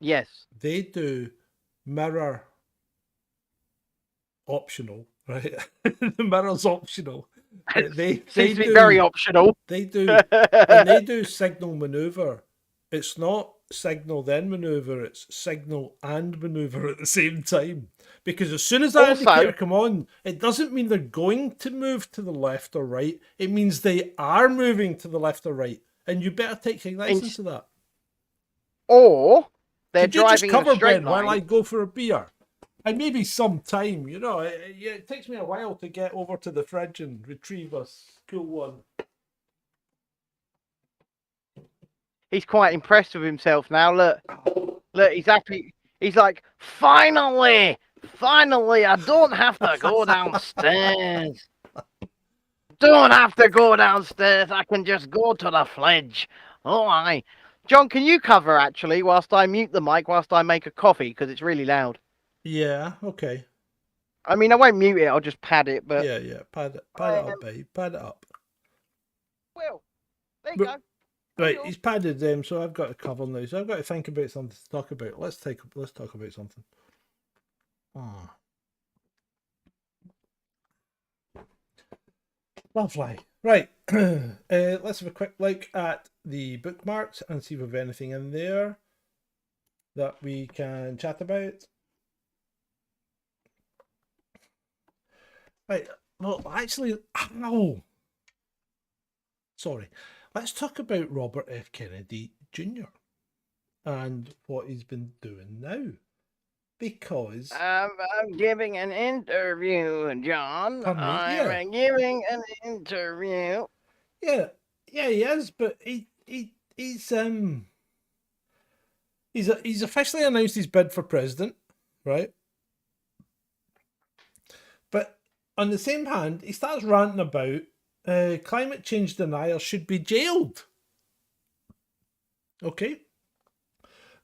Speaker 3: Yes.
Speaker 1: They do mirror optional, right? The mirror's optional. They
Speaker 3: seems to be very optional.
Speaker 1: They do when they do signal maneuver. It's not signal then maneuver, it's signal and maneuver at the same time. Because as soon as that indicator come on, it doesn't mean they're going to move to the left or right. It means they are moving to the left or right. And you better take cognizance of that.
Speaker 3: Or they're
Speaker 1: Could you just
Speaker 3: driving
Speaker 1: cover,
Speaker 3: in a straight
Speaker 1: Ben,
Speaker 3: line.
Speaker 1: while I go for a beer? And maybe some time, you know. It takes me a while to get over to the fridge and retrieve a cool one.
Speaker 3: He's quite impressed with himself now. Look, he's happy. He's like, finally, I don't have to go downstairs. Don't have to go downstairs. I can just go to the fridge. Oh, aye. John, can you cover actually whilst I mute the mic whilst I make a coffee because it's really loud?
Speaker 1: Yeah, okay.
Speaker 3: I mean, I won't mute it. I'll just pad it. But
Speaker 1: Yeah. Pad it up, babe. Pad it up.
Speaker 3: Well, there you go.
Speaker 1: Right, he's padded them, so I've got to cover now. So I've got to think about something to talk about. Let's talk about something. Lovely. Right. Let's have a quick look at the bookmarks and see if we have anything in there that we can chat about. Right. Well, actually, sorry. Let's talk about Robert F. Kennedy Jr. and what he's been doing now. Because
Speaker 3: I'm giving an interview, John. I'm giving an interview.
Speaker 1: Yeah, he is, but he's officially announced his bid for president, right? But on the same hand, he starts ranting about climate change deniers should be jailed. Okay?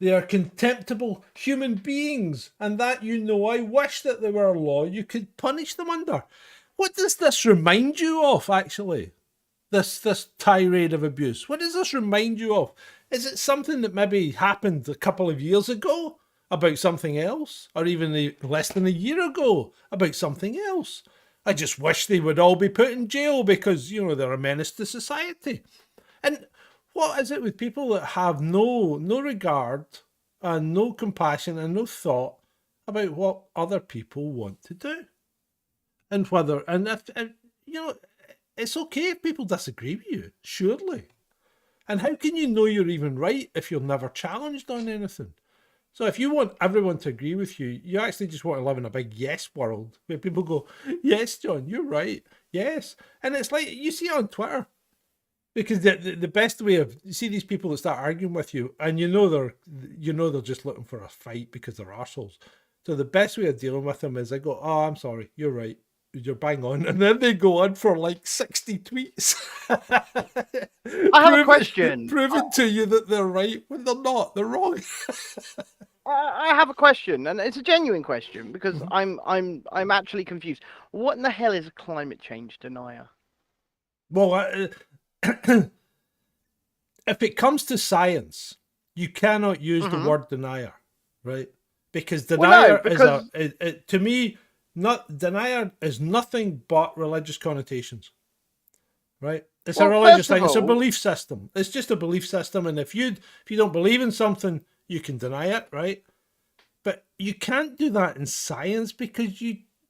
Speaker 1: They are contemptible human beings, and that I wish that there were a law you could punish them under. What does this remind you of, actually? This tirade of abuse. What does this remind you of? Is it something that maybe happened a couple of years ago about something else? Or even less than a year ago about something else? I just wish they would all be put in jail because, they're a menace to society. And what is it with people that have no regard and no compassion and no thought about what other people want to do? And it's okay if people disagree with you, surely. And how can you know you're even right if you're never challenged on anything? So if you want everyone to agree with you, you actually just want to live in a big yes world where people go, yes, John, you're right. Yes. And it's like, you see it on Twitter. Because the best way of, you see these people that start arguing with you, and they're just looking for a fight because they're arseholes. So the best way of dealing with them is I go, oh, I'm sorry, you're right. You're bang on. And then they go on for like 60 tweets.
Speaker 3: I have a question.
Speaker 1: Proving to you that they're right when they're not. They're wrong.
Speaker 3: I have a question, and it's a genuine question because I'm actually confused. What in the hell is a climate change denier?
Speaker 1: Well, if it comes to science, you cannot use the word denier, right? Because denier to me, denier is nothing but religious connotations, right? It's a religious thing. It's a belief system. It's just a belief system, and if you don't believe in something, you can deny it, right? But you can't do that in science because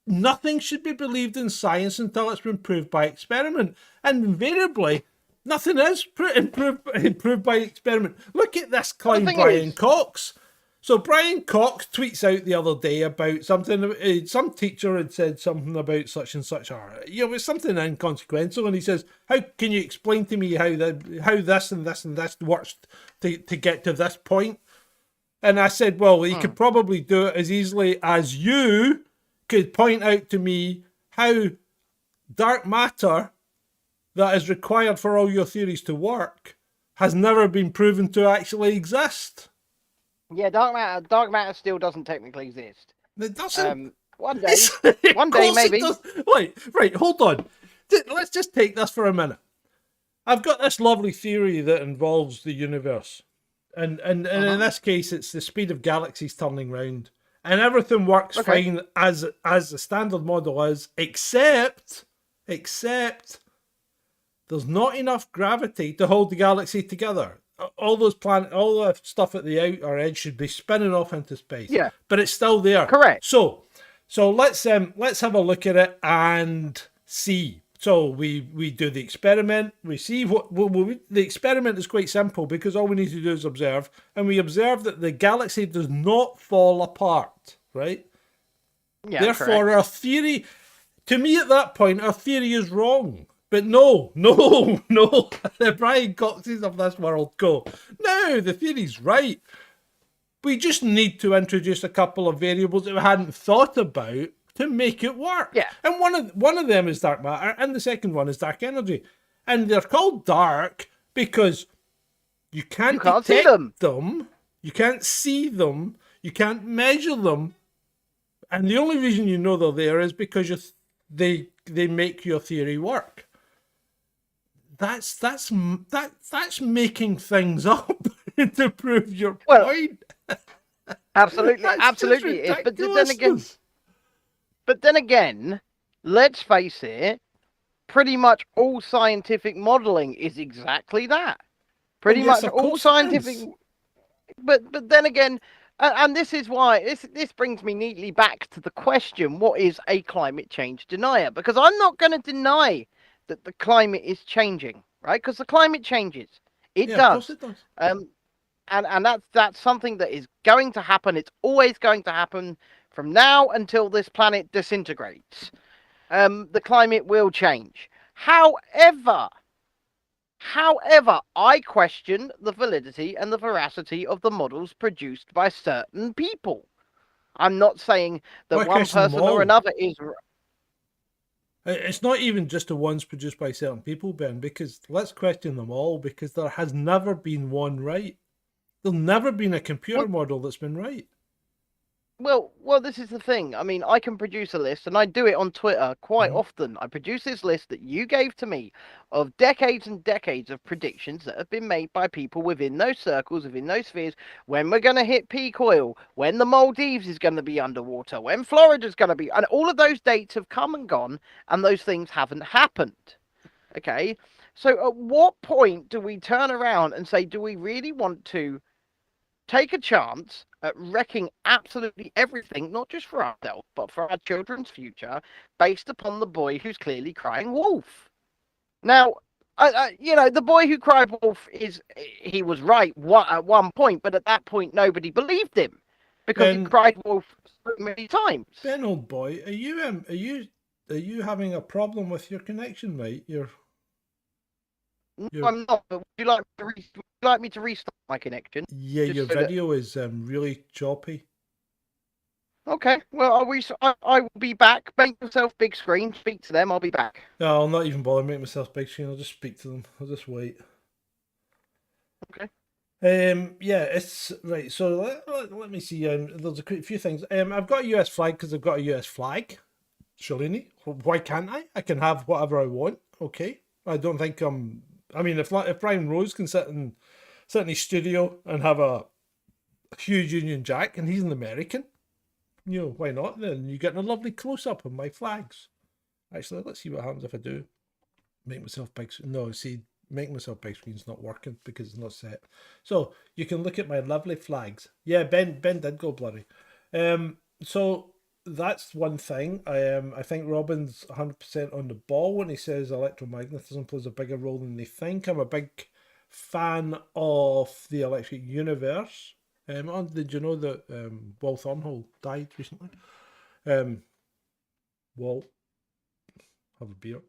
Speaker 1: nothing should be believed in science until it's been proved by experiment, and invariably, nothing is proved by experiment. Look at this clown, Brian Cox. So Brian Cox tweets out the other day about something. Some teacher had said something about such and such, it was something inconsequential, and he says, "How can you explain to me how this and this and this works to get to this point?" And I said, "Well, he could probably do it as easily as you could point out to me how dark matter that is required for all your theories to work has never been proven to actually exist."
Speaker 3: Yeah, dark matter still doesn't technically exist.
Speaker 1: It doesn't.
Speaker 3: One day maybe. Right, hold on.
Speaker 1: Let's just take this for a minute. I've got this lovely theory that involves the universe. And in this case, it's the speed of galaxies turning round. And everything works fine as the standard model is, except there's not enough gravity to hold the galaxy together. all those all the stuff at the outer edge should be spinning off into space.
Speaker 3: Yeah.
Speaker 1: But it's still there.
Speaker 3: Correct.
Speaker 1: So let's have a look at it and see. So we do the experiment. We see the experiment is quite simple because all we need to do is observe, and we observe that the galaxy does not fall apart, right?
Speaker 3: Yeah.
Speaker 1: Therefore,
Speaker 3: correct.
Speaker 1: our theory, to me at that point, our theory is wrong. But no, the Brian Coxes of this world go, no, the theory's right. We just need to introduce a couple of variables that we hadn't thought about to make it work.
Speaker 3: Yeah.
Speaker 1: And one of them is dark matter, and the second one is dark energy. And they're called dark because you can't
Speaker 3: see
Speaker 1: detect them, you can't see them, you can't measure them, and the only reason you know they're there is because they make your theory work. That's making things up to prove your point.
Speaker 3: Absolutely, absolutely. But then again, let's face it. Pretty much all scientific modeling is exactly that. Pretty much all scientific. But then again, and this is why this brings me neatly back to the question: what is a climate change denier? Because I'm not going to deny that the climate is changing, right? Because the climate changes. It does.
Speaker 1: Of course it does.
Speaker 3: And that's something that is going to happen. It's always going to happen from now until this planet disintegrates. The climate will change. However, I question the validity and the veracity of the models produced by certain people. I'm not saying that one person or another is.
Speaker 1: It's not even just the ones produced by certain people, Ben, because let's question them all, because there has never been one right. There's never been a computer model that's been right.
Speaker 3: Well, this is the thing. I mean, I can produce a list, and I do it on Twitter quite often. I produce this list that you gave to me of decades and decades of predictions that have been made by people within those circles, within those spheres, when we're going to hit peak oil, when the Maldives is going to be underwater, when Florida's going to be... And all of those dates have come and gone, and those things haven't happened. Okay? So at what point do we turn around and say, do we really want to take a chance at wrecking absolutely everything, not just for ourselves, but for our children's future, based upon the boy who's clearly crying wolf? Now, the boy who cried wolf he was right at one point, but at that point nobody believed him because he cried wolf so many times.
Speaker 1: Ben, old boy, are you having a problem with your connection, mate?
Speaker 3: No, I'm not. But would you like me to restart my connection?
Speaker 1: Yeah, your video is really choppy.
Speaker 3: Okay, well, I will be back. Make yourself big screen. Speak to them. I'll be back.
Speaker 1: No, I'll not even bother making myself big screen. I'll just speak to them. I'll just wait.
Speaker 3: Okay.
Speaker 1: Yeah, it's right. So let me see. There's a few things. I've got a US flag because I've got a US flag. Shalini, why can't I? I can have whatever I want. Okay, I don't think I mean, if Brian Rose can sit in his studio and have a huge Union Jack, and he's an American, why not? Then you get a lovely close-up of my flags. Actually, let's see what happens if I do make myself big. No, see, making myself big screen's not working because it's not set. So you can look at my lovely flags. Yeah, Ben did go blurry. So that's one thing. I think Robin's 100% on the ball when he says electromagnetism plays a bigger role than they think. I'm a big fan of the electric universe. Did you know that Walt Thornhill died recently? Walt, have a beer.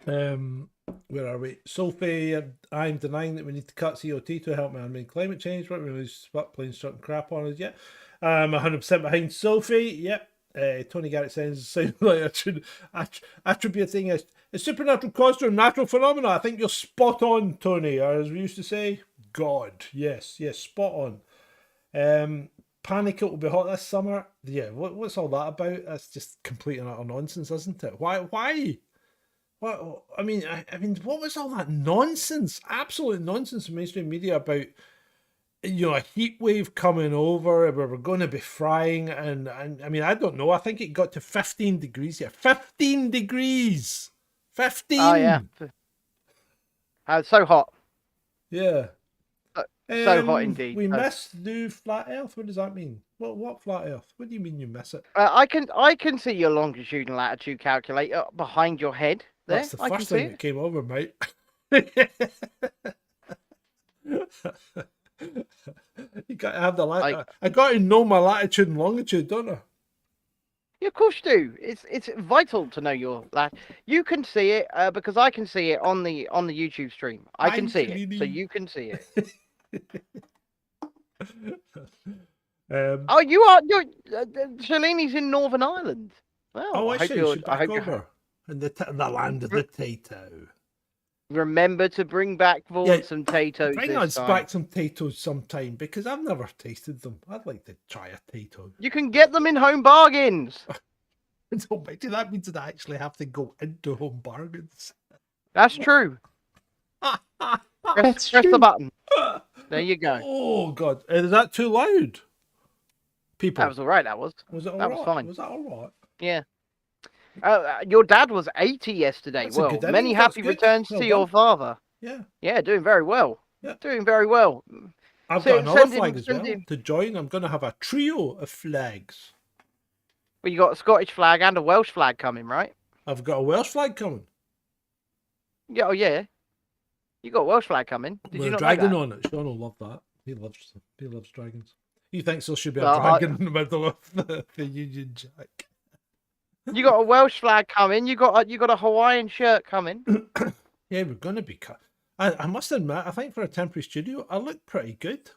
Speaker 1: Where are we? Sophie, I'm denying that we need to cut CO2 to help man-made climate change. What really stop playing certain crap on us yet? I'm 100% behind Sophie. Yep. Tony Garrett sounds like attributing a supernatural cause to a natural phenomena. I think you're spot on, Tony. As we used to say, God. Yes, spot on. Panic, it will be hot this summer. Yeah, what's all that about? That's just complete and utter nonsense, isn't it? Why? What? I mean, what was all that nonsense? Absolute nonsense in mainstream media about a heat wave coming over where we're going to be frying, and I mean, I don't know. I think it got to 15 degrees here. 15 degrees. 15.
Speaker 3: Oh yeah. So hot.
Speaker 1: Yeah.
Speaker 3: So hot indeed.
Speaker 1: We missed the flat Earth. What does that mean? What flat Earth? What do you mean you miss it?
Speaker 3: I can see your longitude and latitude calculator behind your head there.
Speaker 1: That's the
Speaker 3: I can
Speaker 1: first
Speaker 3: see
Speaker 1: thing
Speaker 3: it.
Speaker 1: that came over, mate. You got to have the I got to know my latitude and longitude, don't I?
Speaker 3: Yeah, of course you do. It's vital to know your You can see it because I can see it on the YouTube stream. I can see it, so you can see it. Oh, you're Shalini's in Northern Ireland. Well,
Speaker 1: I
Speaker 3: hope
Speaker 1: see.
Speaker 3: you're.
Speaker 1: She's back over in the land of the Tato.
Speaker 3: Remember to bring back some potatoes.
Speaker 1: Bring us back some potatoes sometime because I've never tasted them. I'd like to try a potato.
Speaker 3: You can get them in Home Bargains.
Speaker 1: So that means that I actually have to go into Home Bargains.
Speaker 3: That's true. Press the button. There you go.
Speaker 1: Oh God, is that too loud? People.
Speaker 3: That was all right. That was.
Speaker 1: Was it all
Speaker 3: that
Speaker 1: right?
Speaker 3: was fine.
Speaker 1: Was that all right?
Speaker 3: Yeah. Your dad was 80 yesterday.
Speaker 1: That's
Speaker 3: well, many happy returns to your father.
Speaker 1: Yeah.
Speaker 3: Yeah, doing very well.
Speaker 1: Yeah.
Speaker 3: Doing very well.
Speaker 1: I've got another flag as well to join. I'm going to have a trio of flags.
Speaker 3: Well, you got a Scottish flag and a Welsh flag coming, right?
Speaker 1: I've got a Welsh flag coming.
Speaker 3: Yeah, oh yeah. You got a Welsh flag coming. Did you not
Speaker 1: dragon
Speaker 3: know
Speaker 1: on it. Sean will love that. He loves dragons. He thinks there should be a dragon in the middle of the Union Jack.
Speaker 3: You got a Welsh flag coming. You got a Hawaiian shirt coming.
Speaker 1: Yeah, we're gonna be cut. I must admit, I think for a temporary studio, I look pretty good.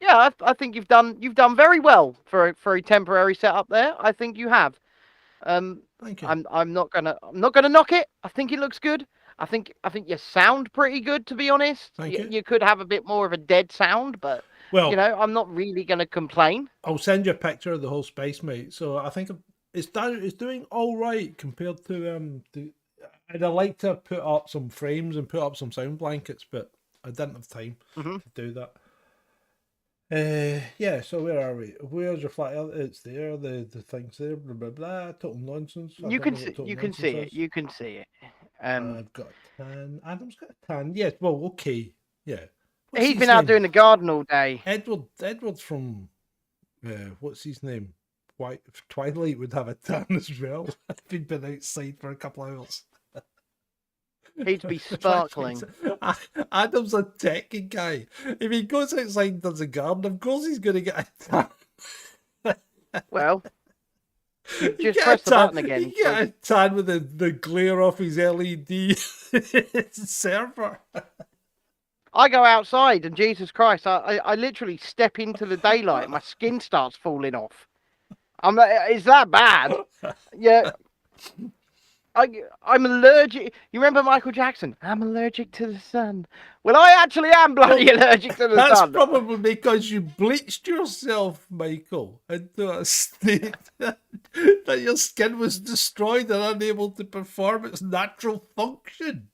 Speaker 3: Yeah, I think you've done very well for a temporary setup there. I think you have.
Speaker 1: Thank you.
Speaker 3: I'm not gonna knock it. I think it looks good. I think you sound pretty good, to be honest.
Speaker 1: Thank you.
Speaker 3: You could have a bit more of a dead sound, but
Speaker 1: well,
Speaker 3: I'm not really gonna complain.
Speaker 1: I'll send you a picture of the whole space, mate. So I think it's doing all right compared to I'd like to put up some frames and put up some sound blankets, but I didn't have time to do that. Yeah, so where are we? Where's your flat? It's there, the thing's there, blah blah blah, total nonsense.
Speaker 3: You can see it. You can see it.
Speaker 1: I've got a tan. Adam's got a tan. Yes, well, okay. Yeah.
Speaker 3: He's been out doing the garden all day.
Speaker 1: Edward's from what's his name? Twilight would have a tan as well. He'd been outside for a couple of hours.
Speaker 3: He'd be sparkling.
Speaker 1: Adam's a techie guy. If he goes outside and does a garden, of course he's going to get a tan.
Speaker 3: Well, you just press the button again.
Speaker 1: You get a tan with the glare off his LED server.
Speaker 3: I go outside and Jesus Christ, I literally step into the daylight and my skin starts falling off. I'm like, is that bad? Yeah. I'm allergic. You remember Michael Jackson? I'm allergic to the sun. Well, I actually am bloody allergic to the sun.
Speaker 1: That's probably because you bleached yourself, Michael, into a state that your skin was destroyed and unable to perform its natural function.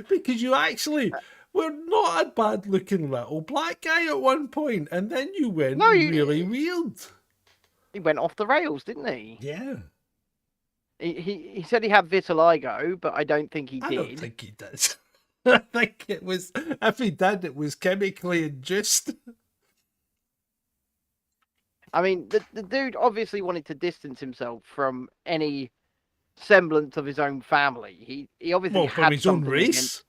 Speaker 1: Because you actually were not a bad-looking little black guy at one point, and then you went really weird.
Speaker 3: He went off the rails, didn't he?
Speaker 1: Yeah.
Speaker 3: He said he had vitiligo, but I don't think he did.
Speaker 1: I don't think he did. I think it was, if he did, it was chemically induced.
Speaker 3: I mean, the dude obviously wanted to distance himself from any semblance of his own family. He obviously had
Speaker 1: from his own race.
Speaker 3: Against...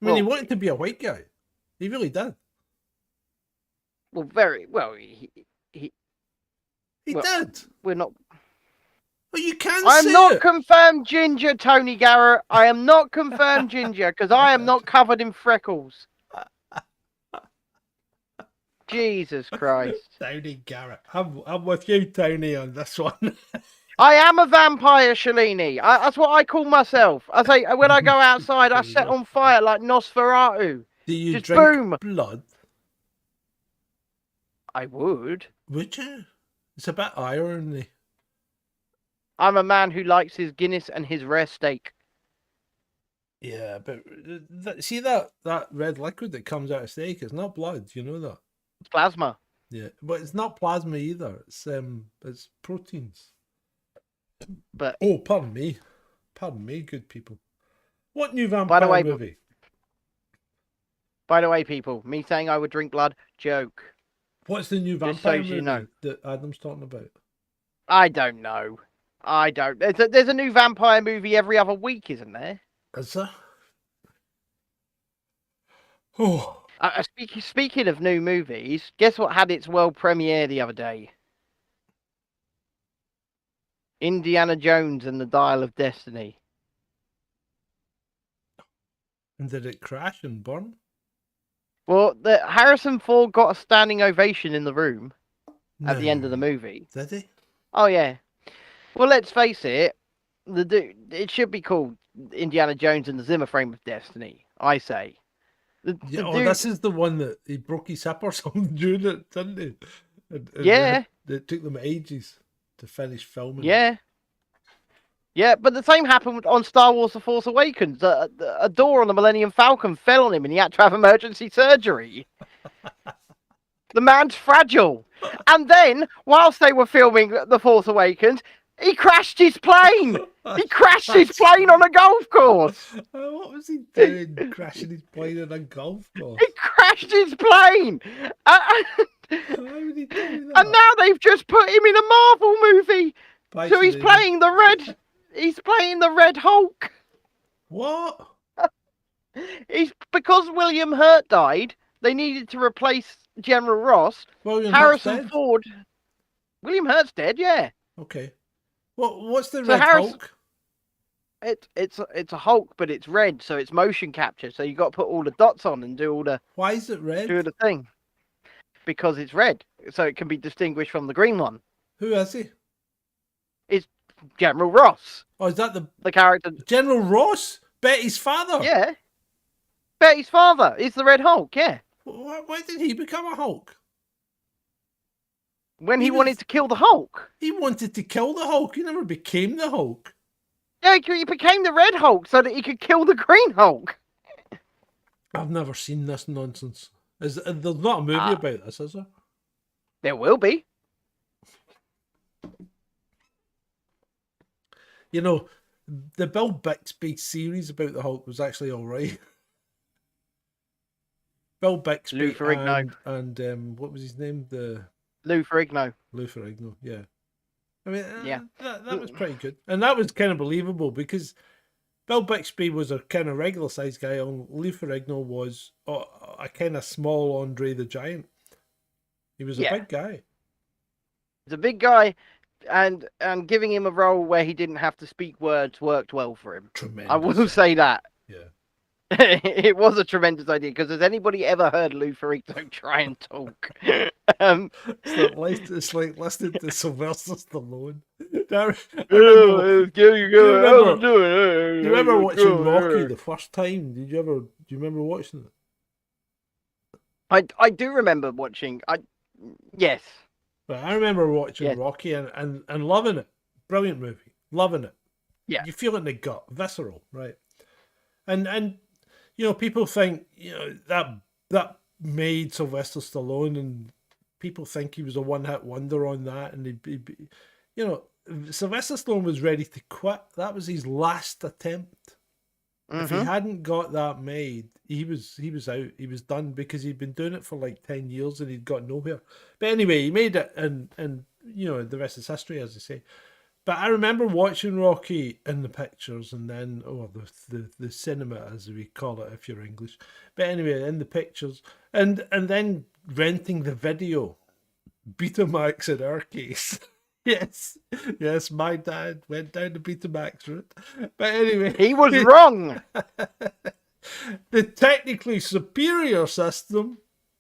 Speaker 1: I mean, he wanted to be a white guy. He really did.
Speaker 3: Well, very well. He
Speaker 1: did.
Speaker 3: We're not.
Speaker 1: Well, you can.
Speaker 3: I'm not confirmed ginger, Tony Garrett. I am not confirmed ginger because I am not covered in freckles. Jesus Christ.
Speaker 1: Tony Garrett. I'm with you, Tony, on this one.
Speaker 3: I am a vampire, Shalini. That's what I call myself. I say when I go outside, I set on fire like Nosferatu.
Speaker 1: Do you
Speaker 3: just
Speaker 1: drink
Speaker 3: boom.
Speaker 1: blood?
Speaker 3: I would.
Speaker 1: Would you? It's a bit irony.
Speaker 3: I'm a man who likes his Guinness and his rare steak.
Speaker 1: Yeah, but see that red liquid that comes out of steak, it's not blood, you know that?
Speaker 3: It's plasma.
Speaker 1: Yeah, but it's not plasma either. It's proteins.
Speaker 3: But
Speaker 1: oh, pardon me, good people. What new
Speaker 3: By the
Speaker 1: vampire
Speaker 3: way,
Speaker 1: movie?
Speaker 3: By the way, people, me saying I would drink blood, joke.
Speaker 1: What's the new
Speaker 3: Just so
Speaker 1: vampire
Speaker 3: you
Speaker 1: movie
Speaker 3: know.
Speaker 1: that Adam's talking about?
Speaker 3: I don't know. I don't. There's a new vampire movie every other week, isn't there?
Speaker 1: Is there? Oh,
Speaker 3: Speaking of new movies, guess what had its world premiere the other day? Indiana Jones and the Dial of Destiny.
Speaker 1: and did it crash and burn?
Speaker 3: Well, Harrison Ford got a standing ovation in the room at the end of the movie.
Speaker 1: Did he?
Speaker 3: Oh yeah. Well, let's face it. It should be called Indiana Jones and the Zimmer Frame of Destiny. I say.
Speaker 1: This is the one that he broke his hip or something doing it, didn't he? And
Speaker 3: Yeah.
Speaker 1: It took them ages to finish filming.
Speaker 3: Yeah. Yeah, but the same happened on Star Wars The Force Awakens. A door on the Millennium Falcon fell on him and he had to have emergency surgery. The man's fragile. And then, whilst they were filming The Force Awakens, he crashed his plane. He crashed his plane on a golf course.
Speaker 1: What was he doing? Crashing his plane on a golf course?
Speaker 3: He crashed his plane.
Speaker 1: Why would he do that?
Speaker 3: And now they've just put him in a Marvel movie.
Speaker 1: By
Speaker 3: So he's
Speaker 1: the-
Speaker 3: playing the red. He's playing the Red Hulk.
Speaker 1: What?
Speaker 3: Because William Hurt died. They needed to replace General Ross.
Speaker 1: William
Speaker 3: Harrison
Speaker 1: Hurt's dead?
Speaker 3: Ford. William Hurt's dead. Yeah.
Speaker 1: Okay. What's the
Speaker 3: So
Speaker 1: Red Hulk?
Speaker 3: It's a Hulk, but it's red, so it's motion capture. So you got to put all the dots on and do the
Speaker 1: Why is it red?
Speaker 3: thing. Because it's red, so it can be distinguished from the green one.
Speaker 1: Who is he?
Speaker 3: General Ross,
Speaker 1: Oh, is that
Speaker 3: the character.
Speaker 1: General Ross? Betty's father?
Speaker 3: Yeah. Betty's father is the Red Hulk. Yeah.
Speaker 1: Why did he become a Hulk?
Speaker 3: When he
Speaker 1: He was-
Speaker 3: wanted to kill the Hulk.
Speaker 1: He wanted to kill the Hulk. He never became the Hulk.
Speaker 3: Yeah, he became the Red Hulk so that he could kill the Green Hulk.
Speaker 1: I've never seen this nonsense. There's not a movie about this, is there?
Speaker 3: There will be.
Speaker 1: You know, the Bill Bixby series about the Hulk was actually all right. Bill Bixby
Speaker 3: Lou Ferrigno.
Speaker 1: and what was his name?
Speaker 3: Lou Ferrigno.
Speaker 1: Lou Ferrigno, yeah. I mean,
Speaker 3: Yeah.
Speaker 1: that was pretty good. And that was kind of believable because Bill Bixby was a kind of regular sized guy, and Lou Ferrigno was a kind of small Andre the Giant. He was a
Speaker 3: Yeah.
Speaker 1: big guy.
Speaker 3: He's a big guy, and giving him a role where he didn't have to speak words worked well for him.
Speaker 1: Tremendous.
Speaker 3: I will say that.
Speaker 1: Yeah.
Speaker 3: It was a tremendous idea, because has anybody ever heard Lou Ferrigno try and talk?
Speaker 1: It's like listening to Sylvester Stallone. Do you remember watching Rocky the first time? Do you remember watching it?
Speaker 3: I do remember watching. Yes.
Speaker 1: But I remember watching
Speaker 3: Yeah.
Speaker 1: Rocky and loving it. Brilliant movie. Loving it.
Speaker 3: Yeah.
Speaker 1: You feel it in the gut. Visceral, right? And you know, people think, you know, that made Sylvester Stallone, and people think he was a one-hit wonder on that, and you know, Sylvester Stallone was ready to quit. That was his last attempt. If he hadn't got that made, he was out. He was done, because he'd been doing it for like 10 years and he'd got nowhere. But anyway, he made it, and you know, the rest is history, as they say. But I remember watching Rocky in the pictures, and then the cinema, as we call it if you're English. But anyway, in the pictures, and then renting the video, Betamax in our case. Yes, my dad went down the Betamax route. But anyway,
Speaker 3: He was wrong.
Speaker 1: the technically superior system,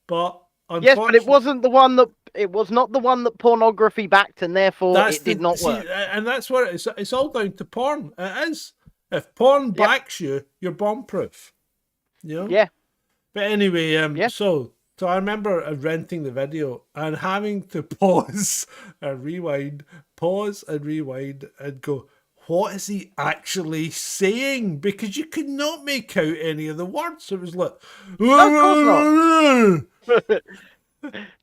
Speaker 1: but
Speaker 3: Yes, but it wasn't the one that. It was not the one that pornography backed, and therefore it did not work.
Speaker 1: And that's where it's all down to porn. It is. If porn backs you, you're bomb-proof. You know?
Speaker 3: Yeah.
Speaker 1: But anyway,
Speaker 3: Yeah.
Speaker 1: So I remember renting the video and having to pause and rewind, and go, what is he actually saying? Because you could not make out any of the words. It was like,
Speaker 3: No, of course not.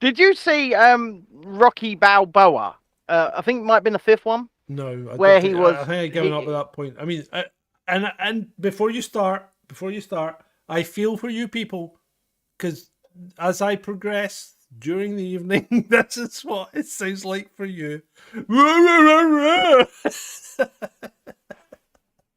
Speaker 3: Did you see Rocky Balboa? I think it might have been the fifth one.
Speaker 1: no.
Speaker 3: Where
Speaker 1: I
Speaker 3: he was-
Speaker 1: think I'd given up at that point. I mean, And before you start, I feel for you people, because as I progress during the evening, this is what it sounds like for you.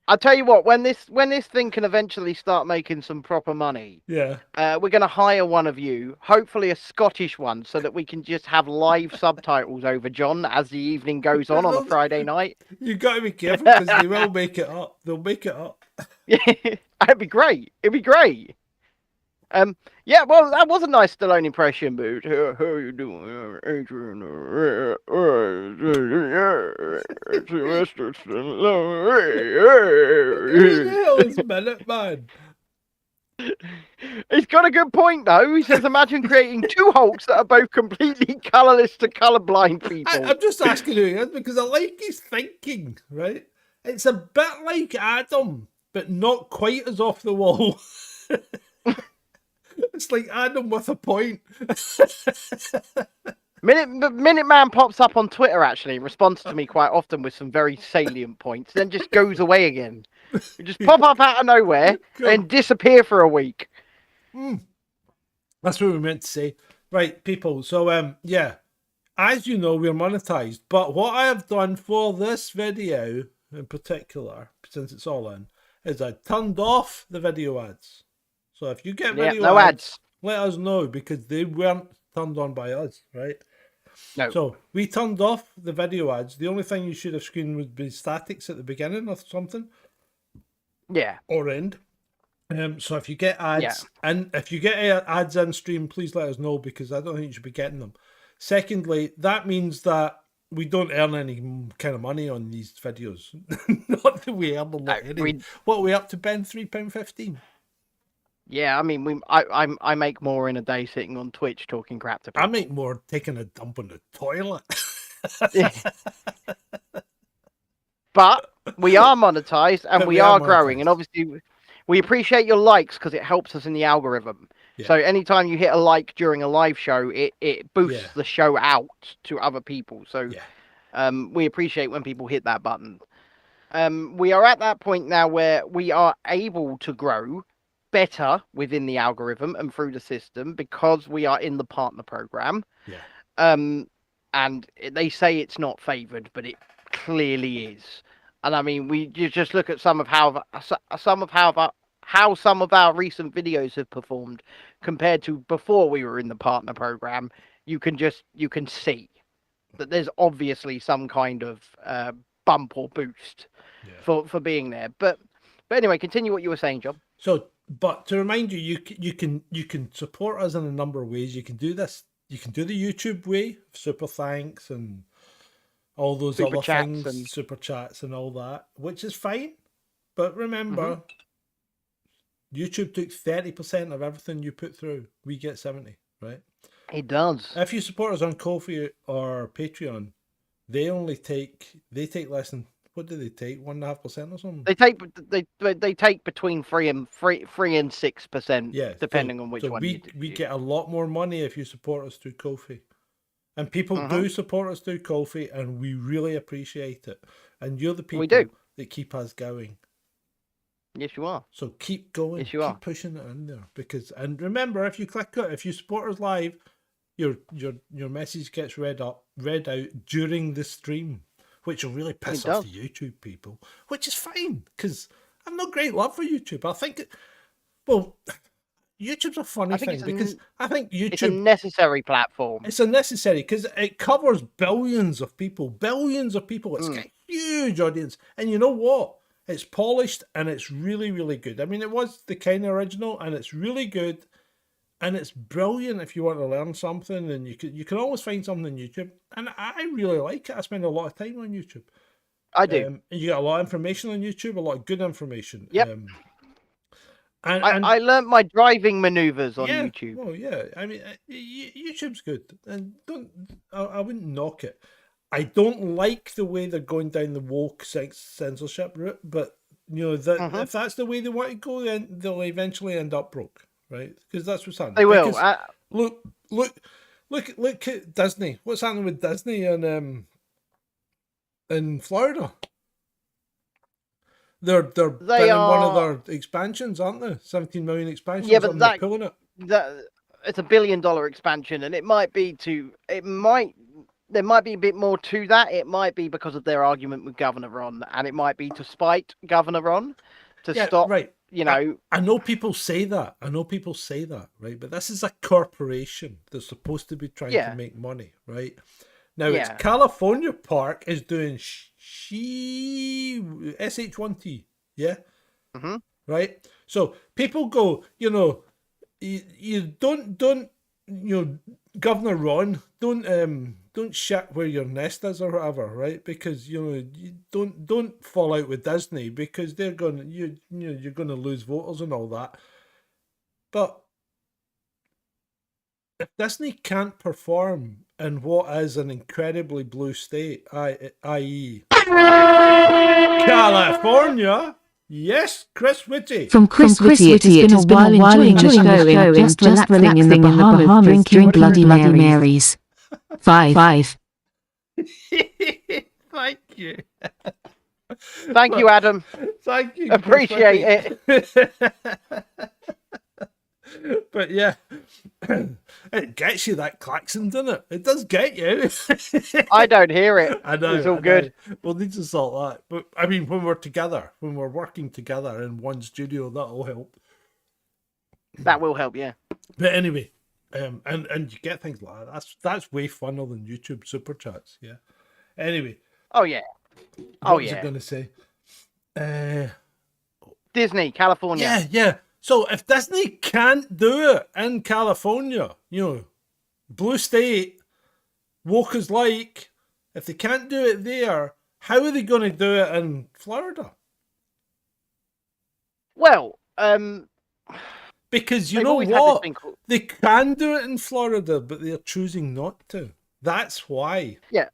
Speaker 3: I'll tell you what, when this thing can eventually start making some proper money,
Speaker 1: Yeah.
Speaker 3: we're going to hire one of you, hopefully a Scottish one, so that we can just have live subtitles over John as the evening goes on a Friday night.
Speaker 1: You got to be careful, because they will make it up. They'll make it up.
Speaker 3: It'd be great. It'd be great. Yeah, well, that was a nice Stallone impression, but how are you doing, Adrian? Sylvester
Speaker 1: Who the hell is
Speaker 3: Stallone.
Speaker 1: Minute Man?
Speaker 3: He's got a good point, though. He says, imagine creating two Hulks that are both completely colourless to colourblind people.
Speaker 1: I'm just asking who he is because I like his thinking, right? It's a bit like Adam, but not quite as off the wall. It's like Adam with a point.
Speaker 3: Minute Man pops up on Twitter, actually, responds to me quite often with some very salient points, then just goes away again. You just pop up out of nowhere and disappear for a week.
Speaker 1: That's what we meant to say. Right, people. So, yeah, as you know, we're monetized. But what I have done for this video in particular, since it's all in, is I turned off the video ads. So if you get video
Speaker 3: no ads,
Speaker 1: let us know, because they weren't turned on by us, right?
Speaker 3: No.
Speaker 1: So we turned off the video ads. The only thing you should have screened would be statics at the beginning or something.
Speaker 3: Yeah.
Speaker 1: Or end. So if you get ads, and if you get ads in stream, please let us know, because I don't think you should be getting them. Secondly, that means that we don't earn any kind of money on these videos. Not that we earn a lot. What are we up to, Ben? £3.15.
Speaker 3: Yeah, I mean, I make more in a day sitting on Twitch talking crap to people.
Speaker 1: I make more taking a dump on the toilet.
Speaker 3: But we are monetized and we are growing, and obviously we appreciate your likes because it helps us in the algorithm. Yeah. So anytime you hit a like during a live show, it boosts the show out to other people. So we appreciate when people hit that button. We are at that point now where we are able to grow better within the algorithm and through the system because we are in the partner program. And they say it's not favored, but it clearly is. And I mean, you just look at some of how some of our recent videos have performed compared to before we were in the partner program. You can see that there's obviously some kind of bump or boost for being there. But anyway, continue what you were saying, John.
Speaker 1: So, but to remind you, you can support us in a number of ways. You can do this. You can do the YouTube way, super thanks and all those super other things, and super chats and all that, which is fine. But remember, YouTube took 30% of everything you put through. We get 70%, right?
Speaker 3: It does.
Speaker 1: If you support us on Ko-fi or Patreon, they take less than, what do they take? 1.5% or something?
Speaker 3: They take between 3 and 6%, depending on which one.
Speaker 1: We get a lot more money if you support us through Ko-fi. And people do support us through Ko-fi, and we really appreciate it. And you're the people that keep us going.
Speaker 3: Yes, you are.
Speaker 1: So keep going. Yes, you are. Keep pushing it in there, and remember, if you click it, if you support us live, your message gets read out during the stream, which will really piss off the YouTube people, which is fine because I've no great love for YouTube. I think YouTube's a funny thing because I think YouTube...
Speaker 3: It's a necessary platform.
Speaker 1: It's a necessary because it covers billions of people. It's got a huge audience. And you know what? It's polished and it's really, really good. I mean, it was the kind of original and it's really good. And it's brilliant if you want to learn something, and you can always find something on YouTube. And I really like it. I spend a lot of time on YouTube.
Speaker 3: I do.
Speaker 1: You get a lot of information on YouTube, a lot of good information.
Speaker 3: Yep. And I learned my driving maneuvers on YouTube.
Speaker 1: Oh yeah, I mean YouTube's good, and I wouldn't knock it. I don't like the way they're going down the woke censorship route, but you know that if that's the way they want to go, then they'll eventually end up broke, right? Because that's what's happening.
Speaker 3: They will.
Speaker 1: Look at Disney. What's happening with Disney in Florida? They're
Speaker 3: They
Speaker 1: building one of
Speaker 3: are.
Speaker 1: their expansions, aren't they? 17 million expansions.
Speaker 3: Yeah, but
Speaker 1: and they're pulling it.
Speaker 3: It's $1 billion expansion, and there might be a bit more to that. It might be because of their argument with Governor Ron, and it might be to spite Governor Ron to stop.
Speaker 1: Right.
Speaker 3: You know,
Speaker 1: I know people say that. Right? But this is a corporation that's supposed to be trying to make money, right? Now, it's California Park is doing SH1T, yeah?
Speaker 3: Mm-hmm.
Speaker 1: Right? So people go, you know, you don't, Governor Ron, don't shit where your nest is or whatever, right? Because you don't fall out with Disney because they're you're going to lose voters and all that. But if Disney can't perform in what is an incredibly blue state, i.e. California. Yes, Chris Whitty.
Speaker 5: From Chris Whitty, it has been a while enjoying the show and just relaxing in the Bahamas, drinking Bloody Marys. 5.
Speaker 1: Thank you.
Speaker 3: Thank you, Adam.
Speaker 1: Thank you.
Speaker 3: Appreciate it.
Speaker 1: But yeah, it gets you that klaxon, doesn't it? It does get you.
Speaker 3: I don't hear it.
Speaker 1: I know.
Speaker 3: It's all good.
Speaker 1: We'll need to sort that. But I mean, when we're together, when we're working together in one studio, that'll help.
Speaker 3: That will help, yeah.
Speaker 1: But anyway, and you get things like that. That's way funner than YouTube super chats. Yeah. Anyway.
Speaker 3: Oh yeah.
Speaker 1: What was I going to say?
Speaker 3: Disney, California.
Speaker 1: Yeah. So if Disney can't do it in California, blue state, woke as like, if they can't do it there, how are they going to do it in Florida?
Speaker 3: Well,
Speaker 1: because you know what? They can do it in Florida, but they're choosing not to. That's why.
Speaker 3: Yeah.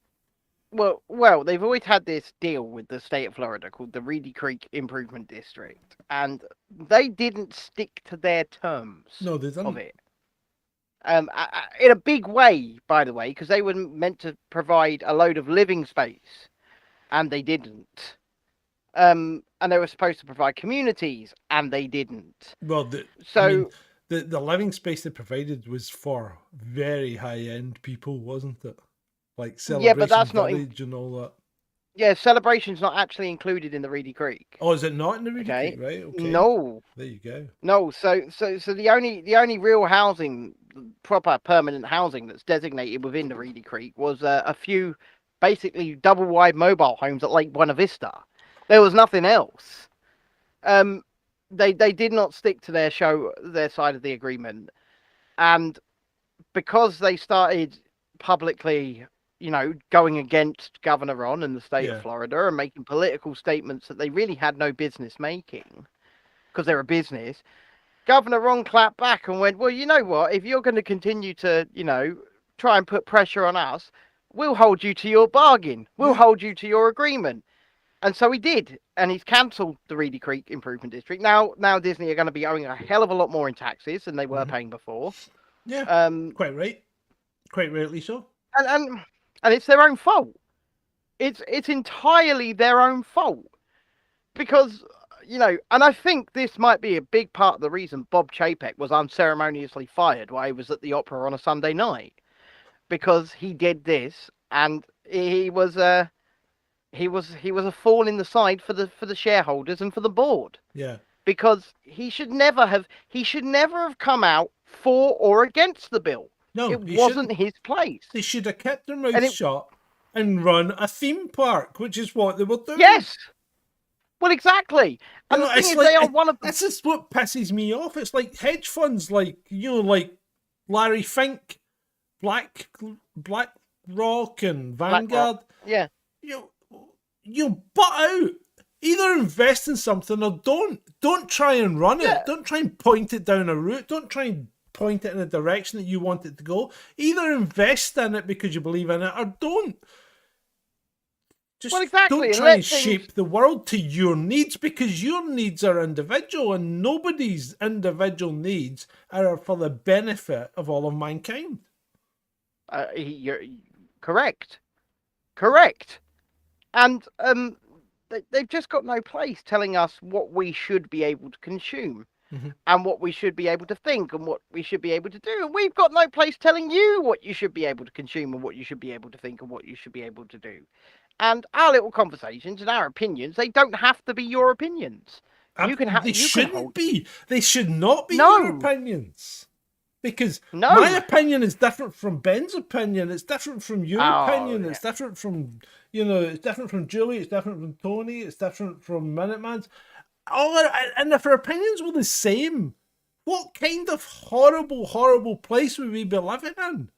Speaker 3: Well, they've always had this deal with the state of Florida called the Reedy Creek Improvement District, and they didn't stick to their terms.
Speaker 1: No, they didn't.
Speaker 3: Of it. In a big way, by the way, because they were meant to provide a load of living space, and they didn't. And they were supposed to provide communities, and they didn't.
Speaker 1: Well, the living space they provided was for very high-end people, wasn't it? Like Celebration
Speaker 3: but that's
Speaker 1: Village and all that.
Speaker 3: Yeah, Celebration's not actually included in the Reedy Creek.
Speaker 1: Oh, is it not in the Reedy Creek? Right. Okay.
Speaker 3: No.
Speaker 1: There you go.
Speaker 3: No. So the only real housing, proper permanent housing that's designated within the Reedy Creek was a few, basically double wide mobile homes at Lake Buena Vista. There was nothing else. They did not stick to their side of the agreement, and because they started publicly, going against Governor Ron and the state of Florida and making political statements that they really had no business making because they're a business, Governor Ron clapped back and went, well, you know what? If you're going to continue to, try and put pressure on us, we'll hold you to your bargain. We'll hold you to your agreement. And so he did. And he's cancelled the Reedy Creek Improvement District. Now Disney are going to be owing a hell of a lot more in taxes than they were paying before.
Speaker 1: Yeah, quite right. Quite rightly so.
Speaker 3: And it's their own fault. It's entirely their own fault. Because, and I think this might be a big part of the reason Bob Chapek was unceremoniously fired while he was at the opera on a Sunday night. Because he did this, and he was a thorn in the side for the shareholders and for the board.
Speaker 1: Yeah.
Speaker 3: Because he should never have come out for or against the bill.
Speaker 1: No,
Speaker 3: it wasn't his place.
Speaker 1: They should have kept their mouth shut and run a theme park, which is what they were doing.
Speaker 3: Yes. Well, exactly. And the thing is, they are one of them.
Speaker 1: This is what pisses me off. It's like hedge funds, like Larry Fink, Black Rock and Vanguard.
Speaker 3: Yeah.
Speaker 1: You butt out. Either invest in something or don't. Don't try and run it. Don't try and point it down a route. Don't try and point it in a direction that you want it to go. Either invest in it because you believe in it or don't. Just don't try and shape the world to your needs, because your needs are individual and nobody's individual needs are for the benefit of all of mankind.
Speaker 3: You're correct. And they've just got no place telling us what we should be able to consume.
Speaker 1: Mm-hmm.
Speaker 3: And what we should be able to think and what we should be able to do. And we've got no place telling you what you should be able to consume and what you should be able to think and what you should be able to do. And our little conversations and our opinions, they don't have to be your opinions. You can have.
Speaker 1: They shouldn't be. They should not be
Speaker 3: No.
Speaker 1: your opinions. Because
Speaker 3: No.
Speaker 1: my opinion is different from Ben's opinion. It's different from your opinion.
Speaker 3: Yeah.
Speaker 1: It's different from, it's different from Julie. It's different from Tony. It's different from Minuteman's. And if our opinions were the same, what kind of horrible, horrible place would we be living in?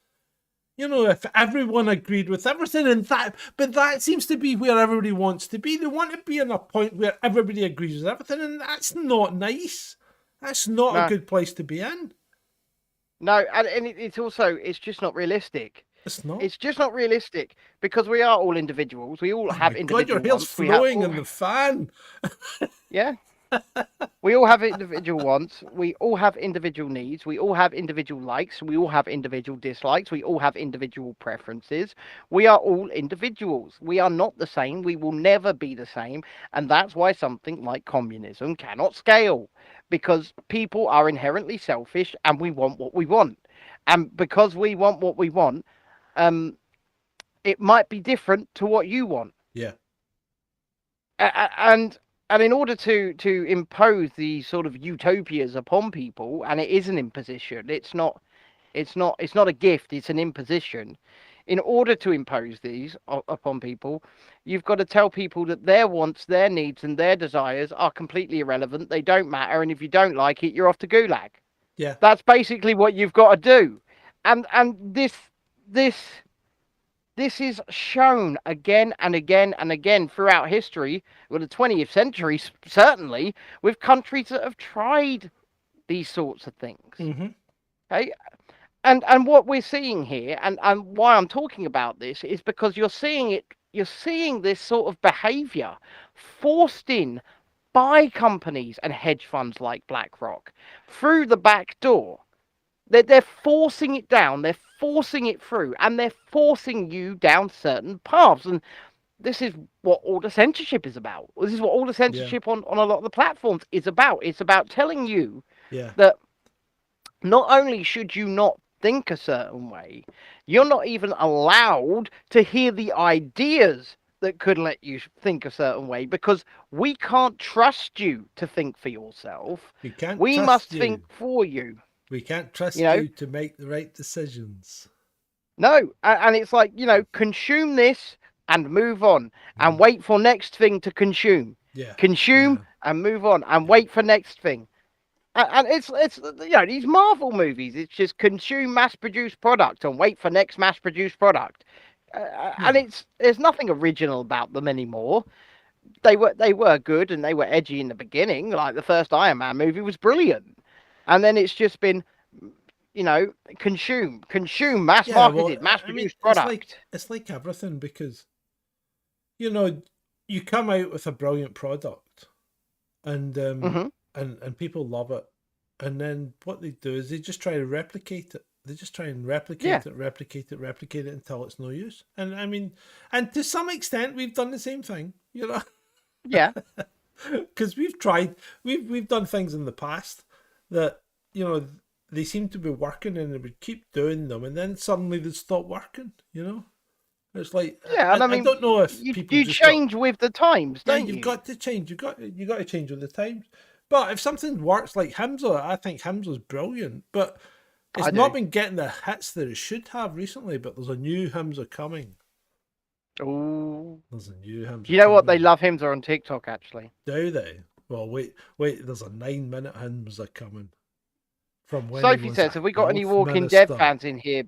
Speaker 1: If everyone agreed with everything, but that seems to be where everybody wants to be. They want to be in a point where everybody agrees with everything, and that's not nice. That's not a good place to be in.
Speaker 3: No, and it's just not realistic.
Speaker 1: It's not.
Speaker 3: It's just not realistic because we are all individuals. We all have individual
Speaker 1: God, your hair's
Speaker 3: wants.
Speaker 1: flowing in the fan.
Speaker 3: Yeah. We all have individual wants. We all have individual needs. We all have individual likes. We all have individual dislikes. We all have individual preferences. We are all individuals. We are not the same. We will never be the same. And that's why something like communism cannot scale, because people are inherently selfish and we want what we want. And because we want what we want, it might be different to what you want.
Speaker 1: Yeah.
Speaker 3: And in order to impose these sort of utopias upon people, and it is an imposition, it's not a gift, it's an imposition. In order to impose these upon people, you've got to tell people that their wants, their needs, and their desires are completely irrelevant. They don't matter, and if you don't like it, you're off to Gulag.
Speaker 1: Yeah.
Speaker 3: That's basically what you've got to do. And this is shown again and again and again throughout history, well, the 20th century, certainly, with countries that have tried these sorts of things.
Speaker 1: Mm-hmm.
Speaker 3: Okay? And what we're seeing here, and why I'm talking about this, is because you're seeing this sort of behavior forced in by companies and hedge funds like BlackRock through the back door. They're forcing it down, they're forcing it through, and they're forcing you down certain paths. And this is what all the censorship is about. This is what all the censorship on a lot of the platforms is about. It's about telling you that not only should you not think a certain way, you're not even allowed to hear the ideas that could let you think a certain way, because we can't trust you to think for yourself. We must think for you.
Speaker 1: We can't trust you to make the right decisions.
Speaker 3: No, and it's like, consume this and move on, and wait for next thing to consume.
Speaker 1: Yeah.
Speaker 3: Consume and move on, and wait for next thing. And it's these Marvel movies. It's just consume mass-produced product and wait for next mass-produced product. And there's nothing original about them anymore. They were good and they were edgy in the beginning. Like the first Iron Man movie was brilliant. And then it's just been, consume, mass-marketed, mass-produced product.
Speaker 1: It's like everything, because, you come out with a brilliant product, and and people love it, and then what they do is they just try to replicate it. They just try and replicate it until it's no use. And I mean, and to some extent, we've done the same thing,
Speaker 3: Yeah.
Speaker 1: Because we've done things in the past that, they seem to be working, and they would keep doing them, and then suddenly they'd stop working, It's like,
Speaker 3: and I mean,
Speaker 1: I don't know if
Speaker 3: you
Speaker 1: people
Speaker 3: change with the times, don't you?
Speaker 1: You've got to change. You've got to change with the times. But if something works, like Hamza, I think Hamza's brilliant, but it's not been getting the hits that it should have recently. But there's a new Hamza coming.
Speaker 3: Oh,
Speaker 1: there's a new Hamza.
Speaker 3: You know what? They love Hamza on TikTok, actually.
Speaker 1: Do they? Well, wait. There's a 9-minute Hamza coming. From when
Speaker 3: Sophie says, have we got any Walking Dead fans in here?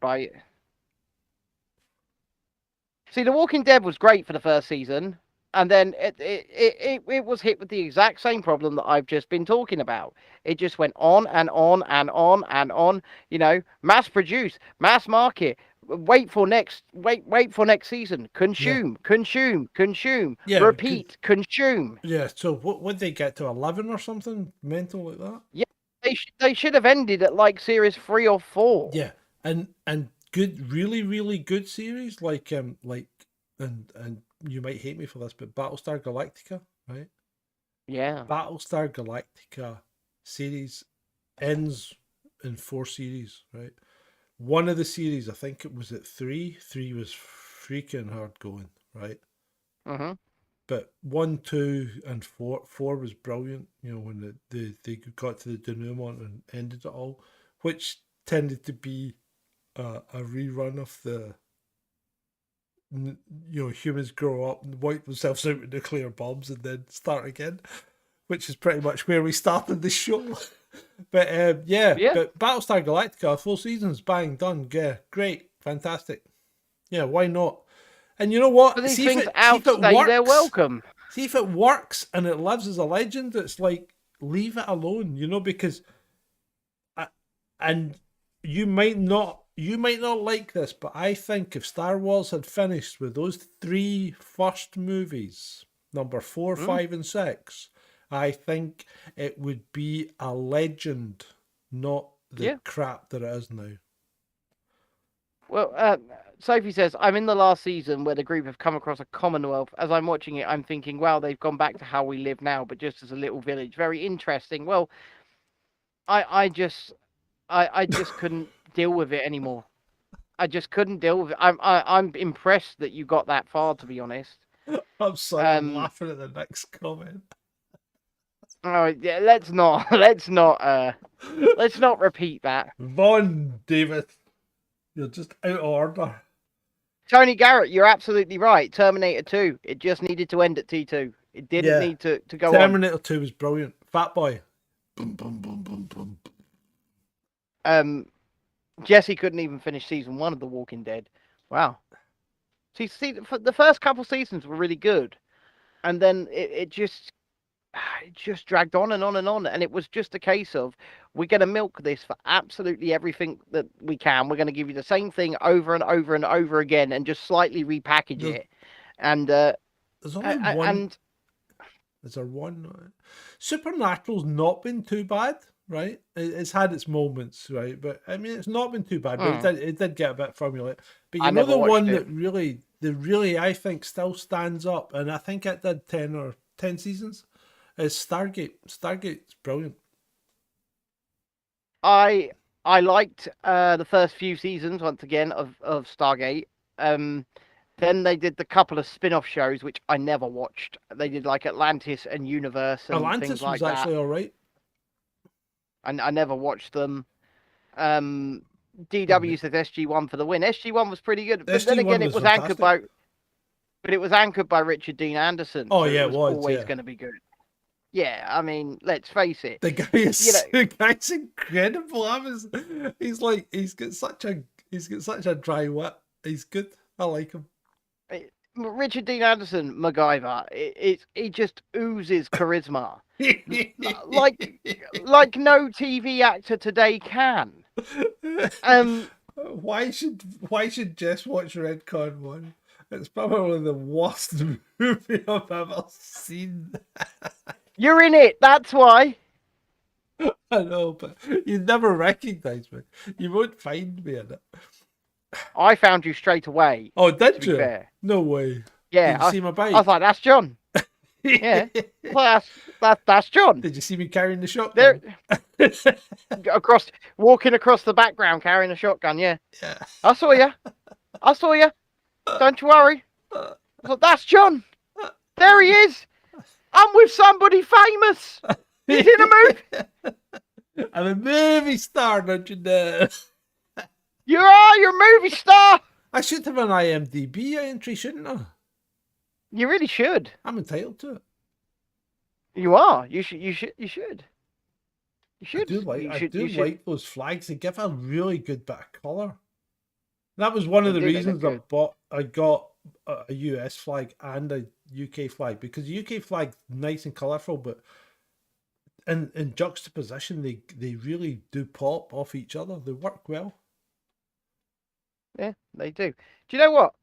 Speaker 3: See, The Walking Dead was great for the first season, and then it was hit with the exact same problem that I've just been talking about. It just went on and on and on and on. Mass produce, mass market. Wait for next season. Consume.
Speaker 1: Yeah,
Speaker 3: repeat. Consume.
Speaker 1: Yeah. So what would they get to 11 or something mental like that?
Speaker 3: Yeah, they should have ended at like series 3 or 4.
Speaker 1: Yeah, and good, really, really good series and you might hate me for this, but Battlestar Galactica, right?
Speaker 3: Yeah.
Speaker 1: Battlestar Galactica series ends in 4 series, right? One of the series, I think it was at 3. 3 was freaking hard going, right?
Speaker 3: Mm-hmm.
Speaker 1: But 1, 2, and 4 was brilliant. You know, when they got to the denouement and ended it all, which tended to be a rerun of the, you know, humans grow up and wipe themselves out with nuclear bombs and then start again, which is pretty much where we started the show. But yeah, but Battlestar Galactica, 4 seasons, bang, done, yeah, great, fantastic. Yeah, why not? And you know what?
Speaker 3: But these
Speaker 1: See
Speaker 3: things
Speaker 1: if it
Speaker 3: outstay their
Speaker 1: works.
Speaker 3: welcome.
Speaker 1: See if it works and it lives as a legend. It's like, leave it alone, you know, because, and you might not like this, but I think if Star Wars had finished with those 3 first movies, number 4, 5, and 6, I think it would be a legend, not the crap that it is now.
Speaker 3: Well, Sophie says, I'm in the last season where the group have come across a commonwealth. As I'm watching it, I'm thinking, wow, they've gone back to how we live now, but just as a little village. Very interesting. Well, I just couldn't deal with it anymore. I just couldn't deal with it. I'm impressed that you got that far, to be honest.
Speaker 1: I'm sorry, I'm laughing at the next comment.
Speaker 3: Oh yeah, let's not repeat that.
Speaker 1: Vaughn, David, you're just out of order.
Speaker 3: Tony Garrett, you're absolutely right. Terminator 2, it just needed to end at T2. It didn't need to go
Speaker 1: Terminator 2 was brilliant. Fat Boy. Boom, boom, boom, boom, boom.
Speaker 3: Jesse couldn't even finish season 1 of The Walking Dead. Wow. See, the first couple seasons were really good, and then it just dragged on and on and on, and it was just a case of, we're going to milk this for absolutely everything that we can. We're going to give you the same thing over and over and over again, and just slightly repackage it. And
Speaker 1: there's only one. Is there one? Supernatural's not been too bad, right? It's had its moments, right? But I mean, it's not been too bad. But it did get a bit formulaic. But you know, the one that really I think still stands up, and I think it did 10 seasons. Is Stargate. Stargate's brilliant.
Speaker 3: I liked the first few seasons once again of Stargate. Then they did the couple of spin-off shows which I never watched. They did like Atlantis and Universe and things like that. Atlantis was
Speaker 1: actually all right.
Speaker 3: And I never watched them. DW says SG1 for the win. SG1 was pretty good, but then again, it was anchored by Richard Dean Anderson.
Speaker 1: Oh,
Speaker 3: so
Speaker 1: yeah,
Speaker 3: it was always going to be good. Yeah, I mean, let's face it.
Speaker 1: The guy is the guy's incredible. He's got such a dry wit. He's good. I like him.
Speaker 3: Richard Dean Anderson, MacGyver. He just oozes charisma, like no TV actor today can.
Speaker 1: Why should Jess watch Redcon 1? It's probably the worst movie I've ever seen.
Speaker 3: You're in it, that's why.
Speaker 1: I know, but you'd never recognise me. You won't find me in it.
Speaker 3: I found you straight away.
Speaker 1: Oh, did you? Fair. No way.
Speaker 3: Yeah.
Speaker 1: Did you see my bike?
Speaker 3: I was like, that's John. Yeah. Well, that's John.
Speaker 1: Did you see me carrying the shotgun?
Speaker 3: Walking across the background carrying a shotgun, yeah.
Speaker 1: Yeah.
Speaker 3: I saw you. Don't you worry. I thought, that's John. There he is. I'm with somebody famous. He's in a movie.
Speaker 1: I'm a movie star, don't you know?
Speaker 3: You're a movie star.
Speaker 1: I should have an IMDb entry, shouldn't I?
Speaker 3: You really should.
Speaker 1: I'm entitled to it.
Speaker 3: You are. You should.
Speaker 1: I do like those flags. They give a really good bit of colour. That was one of the reasons I got a US flag and a UK flag, because the UK flag's nice and colourful, but in juxtaposition, they really do pop off each other. They work well.
Speaker 3: Yeah, they do. Do you know what?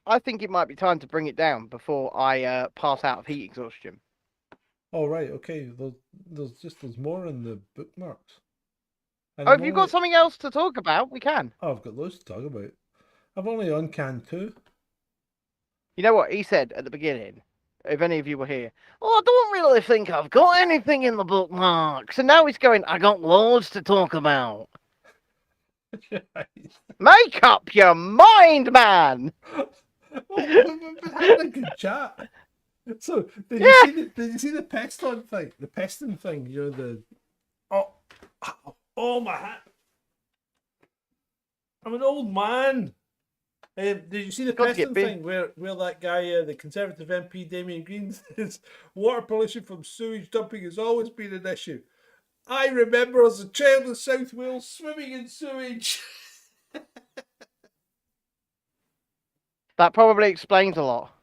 Speaker 3: I think it might be time to bring it down before I pass out of heat exhaustion.
Speaker 1: Oh, right. Okay. There's more in the bookmarks.
Speaker 3: And have you got something else to talk about? We can.
Speaker 1: Oh, I've got loads to talk about. I've only uncanned 2.
Speaker 3: You know what he said at the beginning? If any of you were here, oh, I don't really think I've got anything in the bookmark. So now he's going, I got loads to talk about. Make up your mind, man.
Speaker 1: We've had a good chat. So did you see the peston thing? The peston thing, you know, oh my hat. I'm an old man. Did you see the peston thing where that guy, the Conservative MP Damien Green, says water pollution from sewage dumping has always been an issue. I remember as a child in South Wales swimming in sewage.
Speaker 3: That probably explains a lot.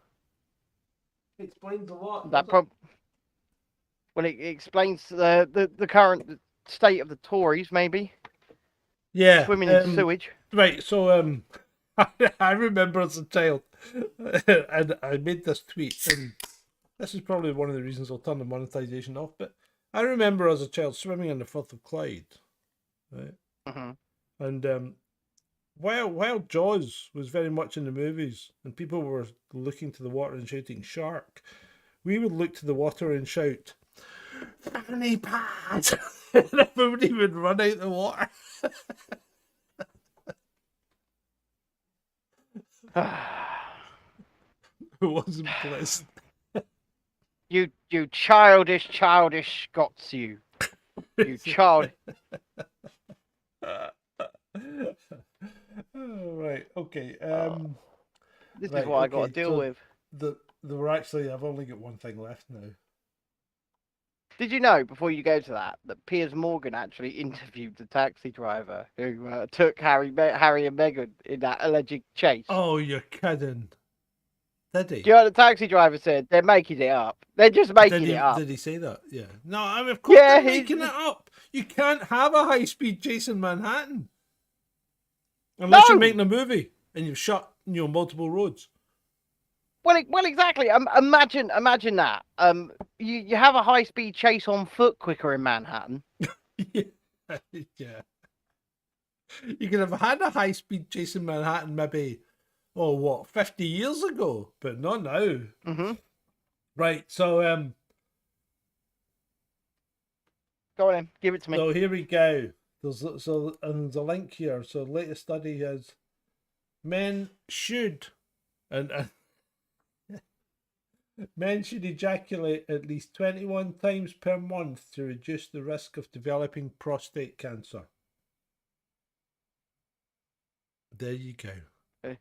Speaker 1: It explains a lot.
Speaker 3: Well, it explains the current state of the Tories, maybe.
Speaker 1: Yeah.
Speaker 3: Swimming in sewage.
Speaker 1: Right, so I remember as a child, and I made this tweet, and this is probably one of the reasons I'll turn the monetization off, but I remember as a child swimming in the Firth of Clyde, right?
Speaker 3: Mm-hmm.
Speaker 1: And while Jaws was very much in the movies, and people were looking to the water and shouting shark, we would look to the water and shout, fanny pad! And everybody would run out the water. It wasn't pleasant.
Speaker 3: You childish Scots, you child.
Speaker 1: Right, okay.
Speaker 3: This is what I got to deal with.
Speaker 1: I've only got one thing left now.
Speaker 3: Did you know, before you go to that Piers Morgan actually interviewed the taxi driver who took Harry and Meghan in that alleged chase?
Speaker 1: Oh, you're kidding. Did he?
Speaker 3: Do you know what the taxi driver said? They're making it up. They're just making it up.
Speaker 1: Did he say that? Yeah. No, I mean, of course they're making it up. You can't have a high-speed chase in Manhattan. Unless you're making a movie and you've shot, multiple roads.
Speaker 3: Well, exactly. Imagine that. You have a high-speed chase on foot quicker in Manhattan.
Speaker 1: Yeah. You could have had a high-speed chase in Manhattan maybe, 50 years ago, but not now.
Speaker 3: Mm-hmm.
Speaker 1: Right, so
Speaker 3: go on then, give it to me.
Speaker 1: So here we go. There's a link here. So the latest study is men should men should ejaculate at least 21 times per month to reduce the risk of developing prostate cancer. There you go.
Speaker 3: Okay.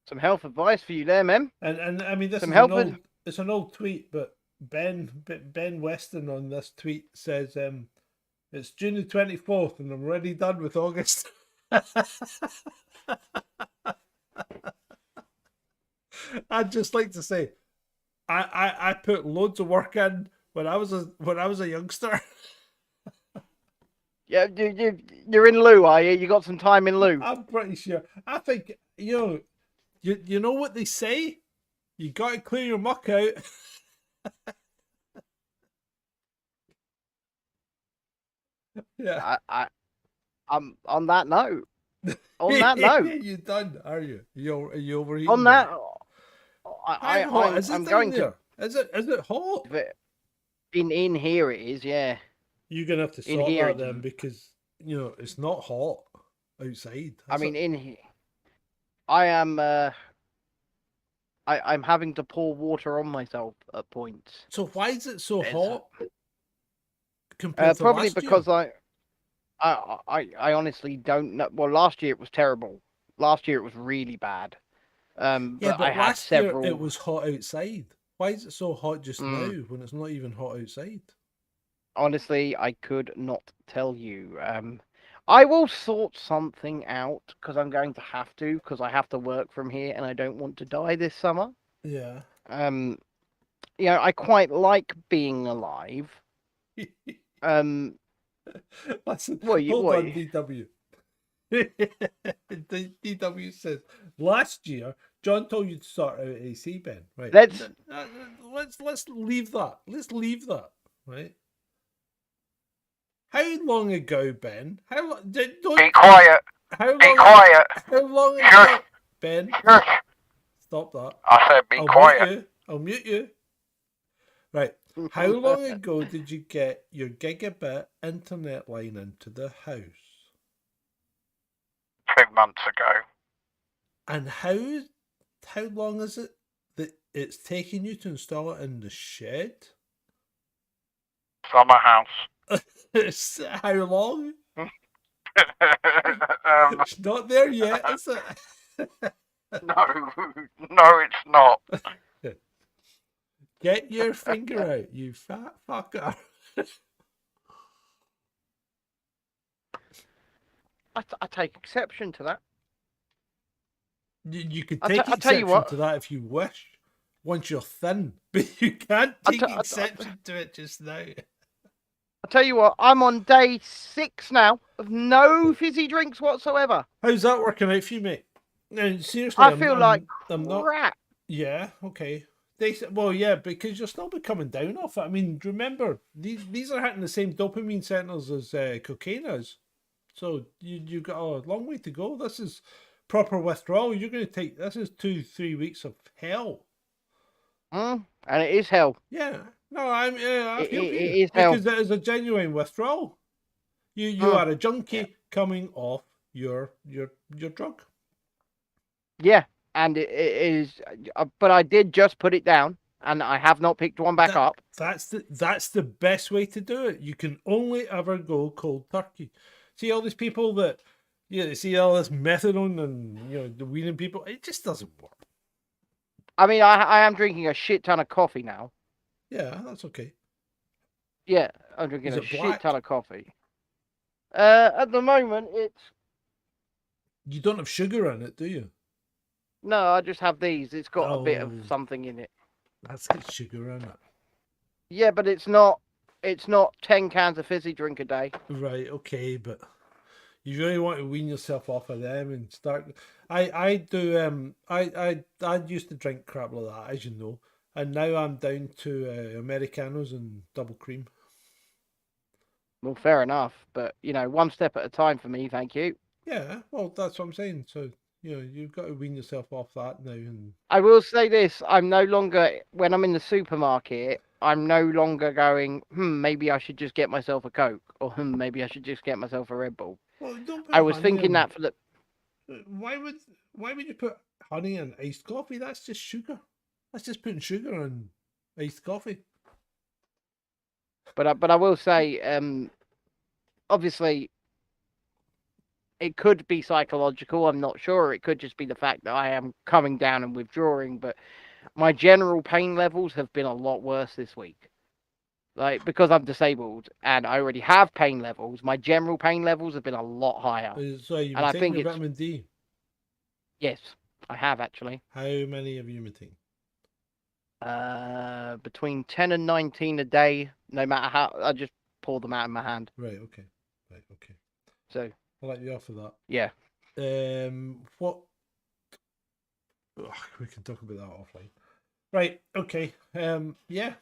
Speaker 3: Some health advice for you there, man.
Speaker 1: And I mean, this
Speaker 3: Some
Speaker 1: is it's an old tweet, but Ben Weston on this tweet says it's June the 24th and I'm already done with August. I'd just like to say, I put loads of work in when I was a youngster.
Speaker 3: Yeah, you're in lieu, are you? You got some time in lieu.
Speaker 1: I'm pretty sure. I think you know what they say. You got to clear your muck out. Yeah.
Speaker 3: I'm on that note. On that note,
Speaker 1: You done? Are you? Are you overheating?
Speaker 3: On that,
Speaker 1: I'm
Speaker 3: going
Speaker 1: there? Is it hot?
Speaker 3: In here it is, yeah.
Speaker 1: You're gonna have to sort that then because it's not hot outside.
Speaker 3: I mean, in here, I am. I'm having to pour water on myself at points.
Speaker 1: So why is it so hot? Compared to
Speaker 3: probably
Speaker 1: last
Speaker 3: because
Speaker 1: year?
Speaker 3: I honestly don't know. Well, last year it was terrible. Last year it was really bad. But I had several.
Speaker 1: Year it was hot outside. Why is it so hot just now when it's not even hot outside?
Speaker 3: Honestly, I could not tell you. I will sort something out because I'm going to have to because I have to work from here and I don't want to die this summer.
Speaker 1: Yeah.
Speaker 3: I quite like being alive.
Speaker 1: Listen, hold on, DW. DW says last year John told you to sort out AC, Ben. Right. Let's leave that. Let's leave that. Right. How long ago, Ben?
Speaker 3: Be quiet.
Speaker 1: How long?
Speaker 3: Be quiet.
Speaker 1: How long ago, Ben? Stop that.
Speaker 6: I said be
Speaker 1: I'll
Speaker 6: quiet.
Speaker 1: mute you. I'll mute you. Right. How long ago did you get your gigabit internet line into the house?
Speaker 6: 2 months ago.
Speaker 1: And how long is it that it's taking you to install it in the shed?
Speaker 6: Summer house.
Speaker 1: How long?
Speaker 6: Um,
Speaker 1: It's not there yet, is it?
Speaker 6: no, it's not.
Speaker 1: Get your finger out, you fat fucker.
Speaker 3: I take exception to that.
Speaker 1: You could
Speaker 3: I'll
Speaker 1: take
Speaker 3: tell you
Speaker 1: exception
Speaker 3: what.
Speaker 1: to that if you wish, once you're thin, but you can't take exception to it just now.
Speaker 3: I'll tell you what, I'm on day 6 now of no fizzy drinks whatsoever.
Speaker 1: How's that working out for you, mate? No, seriously,
Speaker 3: I feel like
Speaker 1: I'm not.
Speaker 3: crap.
Speaker 1: Yeah, okay. Well, yeah, because you're still be coming down off it. I mean, remember, these are hitting the same dopamine centers as cocaine is. So you got a long way to go. This is proper withdrawal. You're going to take, this is 2-3 weeks of hell.
Speaker 3: And it is hell.
Speaker 1: Yeah. No, I feel
Speaker 3: It
Speaker 1: you.
Speaker 3: is hell.
Speaker 1: Because it is a genuine withdrawal. You are a junkie coming off your drug.
Speaker 3: Yeah, and it is. But I did just put it down, and I have not picked one back up.
Speaker 1: That's the best way to do it. You can only ever go cold turkey. See all these people that see all this methadone and the weaning people. It just doesn't work.
Speaker 3: I mean, I am drinking a shit ton of coffee now.
Speaker 1: Yeah, that's okay.
Speaker 3: Yeah, I'm drinking
Speaker 1: Is
Speaker 3: a
Speaker 1: it
Speaker 3: shit
Speaker 1: black?
Speaker 3: ton of coffee. At the moment, it's
Speaker 1: You don't have sugar in it, do you?
Speaker 3: no. I just have these. It's got a bit of
Speaker 1: Oh.
Speaker 3: something in it.
Speaker 1: That's got sugar in it.
Speaker 3: Yeah, but it's not. It's not 10 cans of fizzy drink a day.
Speaker 1: Right, okay, but you really want to wean yourself off of them and start. I do. I used to drink crap like that, as you know, and now I'm down to Americanos and double cream.
Speaker 3: Well, fair enough, but one step at a time for me. Thank you.
Speaker 1: Yeah, well, that's what I'm saying. So you've got to wean yourself off that now. And
Speaker 3: I will say this: I'm no longer when I'm in the supermarket. I'm no longer going. Maybe I should just get myself a Coke, or maybe I should just get myself a Red Bull.
Speaker 1: well, don't put
Speaker 3: I was
Speaker 1: honey
Speaker 3: thinking
Speaker 1: in.
Speaker 3: that for the.
Speaker 1: Why would you put honey in iced coffee? That's just sugar. That's just putting sugar in iced coffee.
Speaker 3: But I will say, obviously, it could be psychological. I'm not sure. It could just be the fact that I am coming down and withdrawing. But my general pain levels have been a lot worse this week. Like, because I'm disabled and I already have pain levels, my general pain levels have been a lot higher.
Speaker 1: So you've
Speaker 3: And I
Speaker 1: been
Speaker 3: think
Speaker 1: taking your
Speaker 3: it's-
Speaker 1: vitamin D.
Speaker 3: Yes, I have actually.
Speaker 1: How many have you been taking?
Speaker 3: Between 10 and 19 a day, no matter how. I just pour them out in my hand.
Speaker 1: Right, okay. Right, okay.
Speaker 3: So,
Speaker 1: I'll let you off of that.
Speaker 3: yeah.
Speaker 1: What? Ugh, we can talk about that offline. Right, okay. Yeah.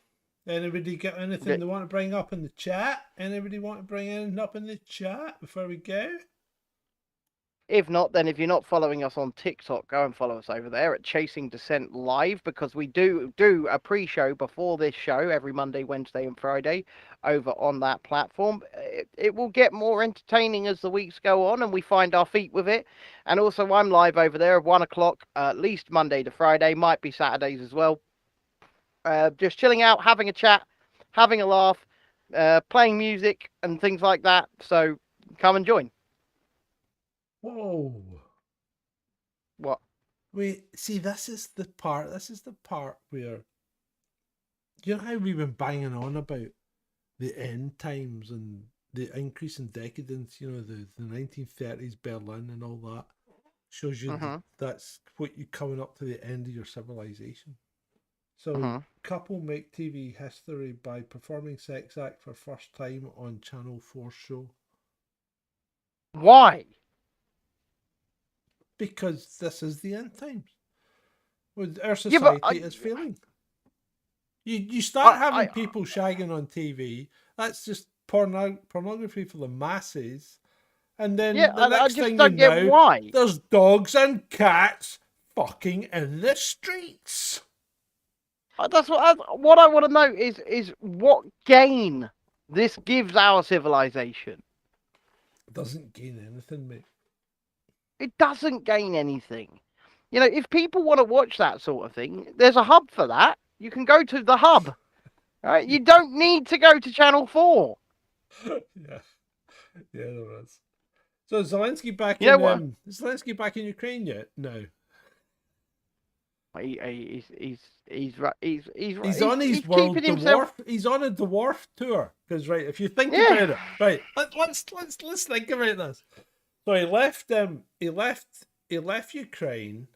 Speaker 1: Anybody got anything they want to bring up in the chat? Anybody want to bring anything up in the chat before we go?
Speaker 3: If not, then if you're not following us on TikTok, go and follow us over there at Chasing Dissent Live, because we do a pre-show before this show every Monday, Wednesday, and Friday over on that platform. It will get more entertaining as the weeks go on and we find our feet with it. And also, I'm live over there at 1 o'clock, at least Monday to Friday, might be Saturdays as well. Just chilling out, having a chat, having a laugh, playing music and things like that. So come and join.
Speaker 1: Whoa.
Speaker 3: What?
Speaker 1: Wait, see, this is the part where, you know how we've been banging on about the end times and the increase in decadence, the 1930s Berlin and all that, shows you that's what you're coming up to the end of your civilization. So, couple make TV history by performing sex act for first time on Channel 4 show.
Speaker 3: Why?
Speaker 1: Because this is the end times. Our society is failing. You start having people shagging on TV. That's just pornography for the masses. And then the next thing you know,
Speaker 3: why.
Speaker 1: there's dogs and cats fucking in the streets.
Speaker 3: That's what I want to know is what gain this gives our civilization.
Speaker 1: It doesn't gain anything, mate.
Speaker 3: It doesn't gain anything. You know, if people want to watch that sort of thing, there's a hub for that. You can go to the hub. Right? You don't need to go to Channel 4.
Speaker 1: Yeah, there is. So is Zelensky back
Speaker 3: You know what?
Speaker 1: is Zelensky back in Ukraine yet? No.
Speaker 3: He's
Speaker 1: on his world
Speaker 3: keeping himself.
Speaker 1: He's on a dwarf tour. Because right, if you think
Speaker 3: Yeah.
Speaker 1: about it, right, let's think about this. So he left Ukraine.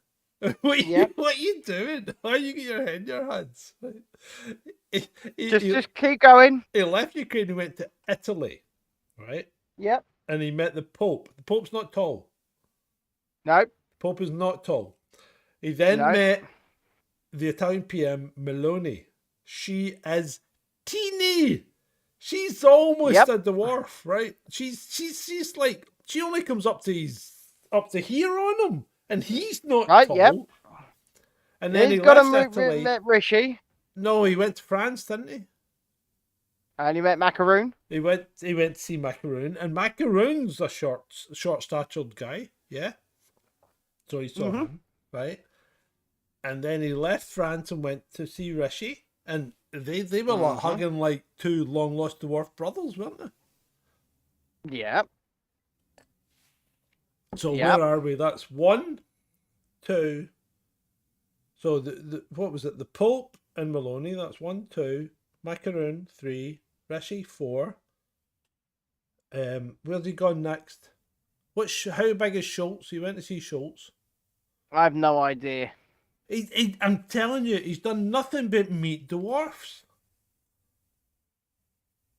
Speaker 3: Yep.
Speaker 1: What are you doing? How you get your head in your hands?
Speaker 3: Just keep going.
Speaker 1: He left Ukraine and went to Italy, right?
Speaker 3: Yep.
Speaker 1: And he met the Pope. The Pope's not tall.
Speaker 3: No.
Speaker 1: The Pope is not tall. He then met the Italian PM Meloni. She is teeny. She's almost a dwarf, right? She's like, she only comes up to here on him, and he's not tall.
Speaker 3: Yep.
Speaker 1: And then
Speaker 3: he's
Speaker 1: he
Speaker 3: got
Speaker 1: left
Speaker 3: to
Speaker 1: Italy.
Speaker 3: met Rishi.
Speaker 1: No, he went to France, didn't he?
Speaker 3: And he met Macaroon.
Speaker 1: He went to see Macaroon, and Macaroon's a short-statured guy, yeah. So he saw him, right? And then he left France and went to see Rishi, and they were like hugging like two long lost dwarf brothers, weren't they?
Speaker 3: Yeah.
Speaker 1: So where are we? That's 1, 2. So the what was it? The Pope and Meloni. That's 1, 2. Macaroon 3. Rishi 4. Where's he gone next? How big is Schultz? He went to see Schultz.
Speaker 3: I have no idea.
Speaker 1: I'm telling you, he's done nothing but meet dwarfs.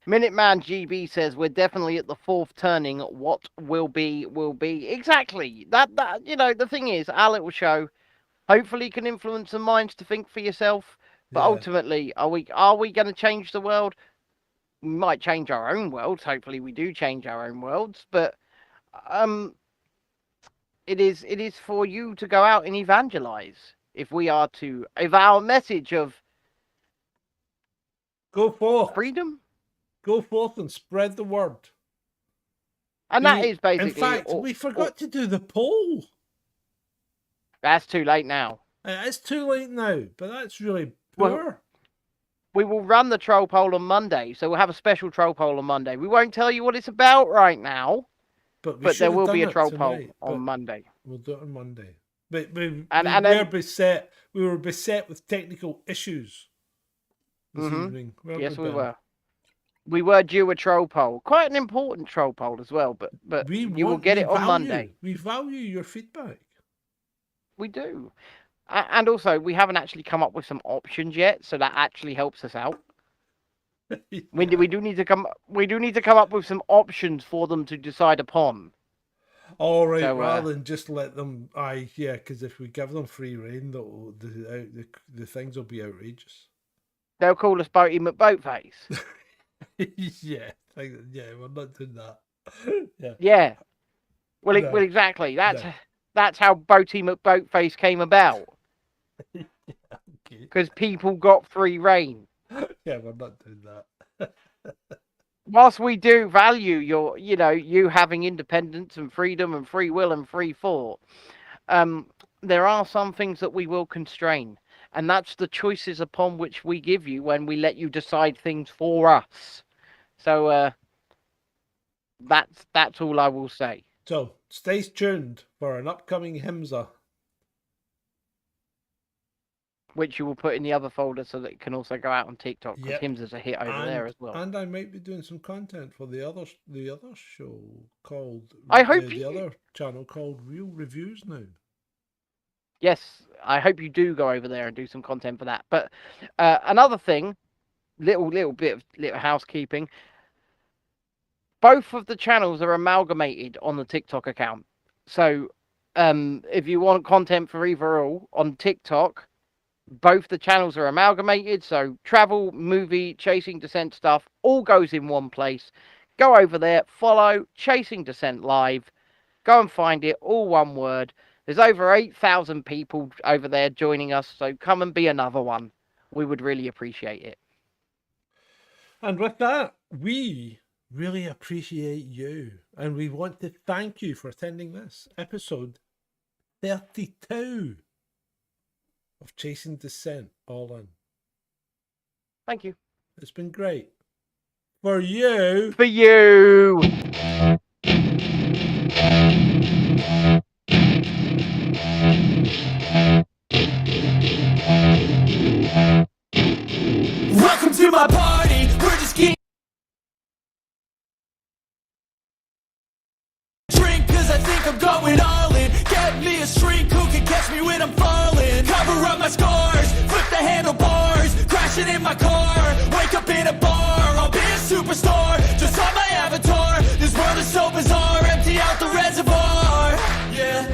Speaker 3: Minuteman GB says we're definitely at the fourth turning. What will be will be. Exactly. That you know, the thing is, our little show hopefully can influence the minds to think for yourself. But ultimately, are we going to change the world? We might change our own worlds. Hopefully, we do change our own worlds. But it is for you to go out and evangelize. If our message of
Speaker 1: go forth,
Speaker 3: freedom,
Speaker 1: go forth and spread the word.
Speaker 3: And that is basically.
Speaker 1: In fact, we forgot to do the poll.
Speaker 3: That's too late now.
Speaker 1: It's too late now, but that's really poor.
Speaker 3: Well, we will run the troll poll on Monday, so we'll have a special troll poll on Monday. We won't tell you what it's about right now, but there will be a troll poll on Monday.
Speaker 1: We'll do it on Monday. But we were beset with technical issues this evening.
Speaker 3: Yes, we were. We were due a troll poll, quite an important troll poll as well. But you will get it on Monday.
Speaker 1: We value your feedback.
Speaker 3: We do, and also we haven't actually come up with some options yet, so that actually helps us out. We do need to come up with some options for them to decide upon.
Speaker 1: All right, so, rather than just let them, because if we give them free rein, the things will be outrageous.
Speaker 3: They'll call us Boaty McBoatface.
Speaker 1: yeah, we're not doing that.
Speaker 3: Yeah. Well, exactly. That's how Boaty McBoatface came about. Because people got free rein.
Speaker 1: Yeah, we're not doing that.
Speaker 3: Whilst we do value you having independence and freedom and free will and free thought, there are some things that we will constrain, and that's the choices upon which we give you when we let you decide things for us. So that's all I will say.
Speaker 1: So stay tuned for an upcoming Himsa,
Speaker 3: which you will put in the other folder so that it can also go out on TikTok, because Himsa's a hit over there as well.
Speaker 1: And I might be doing some content for the other show called the other channel called Real Reviews now.
Speaker 3: Yes, I hope you do go over there and do some content for that. But another thing, little bit of housekeeping. Both of the channels are amalgamated on the TikTok account. So if you want content for either or on TikTok, both the channels are amalgamated, so travel, movie, Chasing Dissent stuff all goes in one place. Go over there, follow Chasing Dissent Live, go and find it, all one word. There's over 8,000 people over there joining us, so come and be another one. We would really appreciate it.
Speaker 1: And with that, we really appreciate you. And we want to thank you for attending this episode 32 of Chasing Dissent All In.
Speaker 3: Thank you.
Speaker 1: It's been great. For you.
Speaker 3: For you.
Speaker 2: Welcome to my party, we're just getting drink, cause I think I'm going all in. Get me a shrink who can catch me when I'm falling. Cover up my scars, flip the handlebars, crashing in my car, wake up in a bar. I'll be a superstar, just on my avatar. This world is so bizarre, empty out the reservoir. Yeah,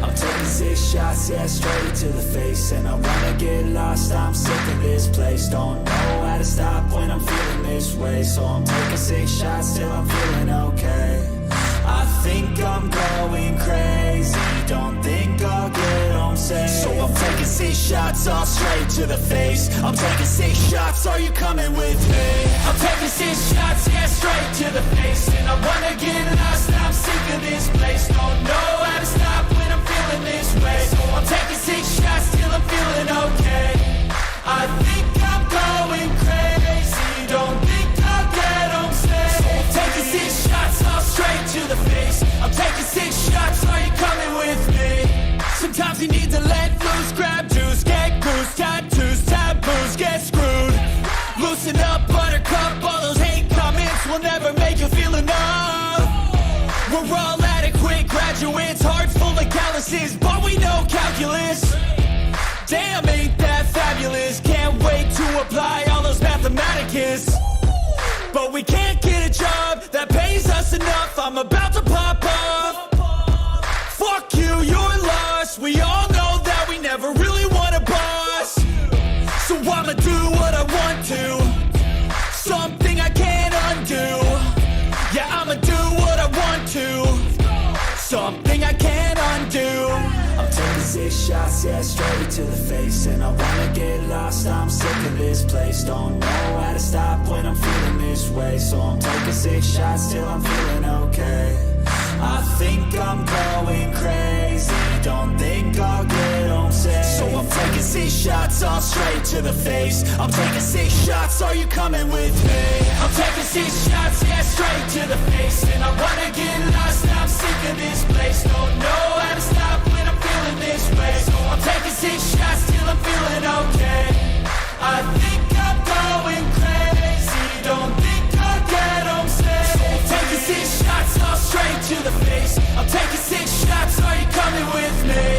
Speaker 2: I'm taking 6 shots, yeah, straight to the face. And I wanna get lost, I'm sick of this place. Don't know how to stop when I'm feeling this way. So I'm taking 6 shots till I'm feeling okay. I think I'm going crazy, don't think I'll get home safe. So I'm taking 6 shots all straight to the face. I'm taking 6 shots, are you coming with me? I'm taking 6 shots, yeah, straight to the face. And I wanna get lost, I'm sick of this place. Don't know how to stop when I'm feeling this way. So I'm taking 6 shots till I'm feeling okay. I think I'm going crazy, don't think I'll get home safe. So I'm taking 6 shots all straight to the face. I'm taking 6 shots, are you coming with me? Sometimes you need to let loose, grab juice, get goose, tattoos, taboos, get screwed. Loosen up, buttercup, all those hate comments will never make you feel enough. We're all adequate graduates, hearts full of calluses, but we know calculus. Damn, ain't that fabulous? Can't wait to apply all those mathematicus. But we can't get a job that pays us enough. I'm about to pop off. Fuck you, you're lost. We all know that we never really want a boss. So I'ma do what I want to, something I can't undo. Yeah, I'ma do what I want to, something I can't undo. I'm taking 6 shots, yeah, straight to the face. And I wanna get lost, I'm sick of this place. Don't know how to stop when I'm feeling this way. So I'm taking 6 shots till I'm feeling okay. I think I'm going crazy, don't think I'll get home safe. So I'm taking 6 shots all straight to the face. I'm taking 6 shots, are you coming with me? I'm taking 6 shots, yeah, straight to the face. And I wanna get lost, I'm sick of this place. Don't know how to stop when I'm feeling this way. So I'm taking 6 shots till I'm feeling okay. I think I'm going crazy, don't think I'll get home safe. So I'm taking 6 shots all straight to the face. I'm taking 6 shots, are you coming with me?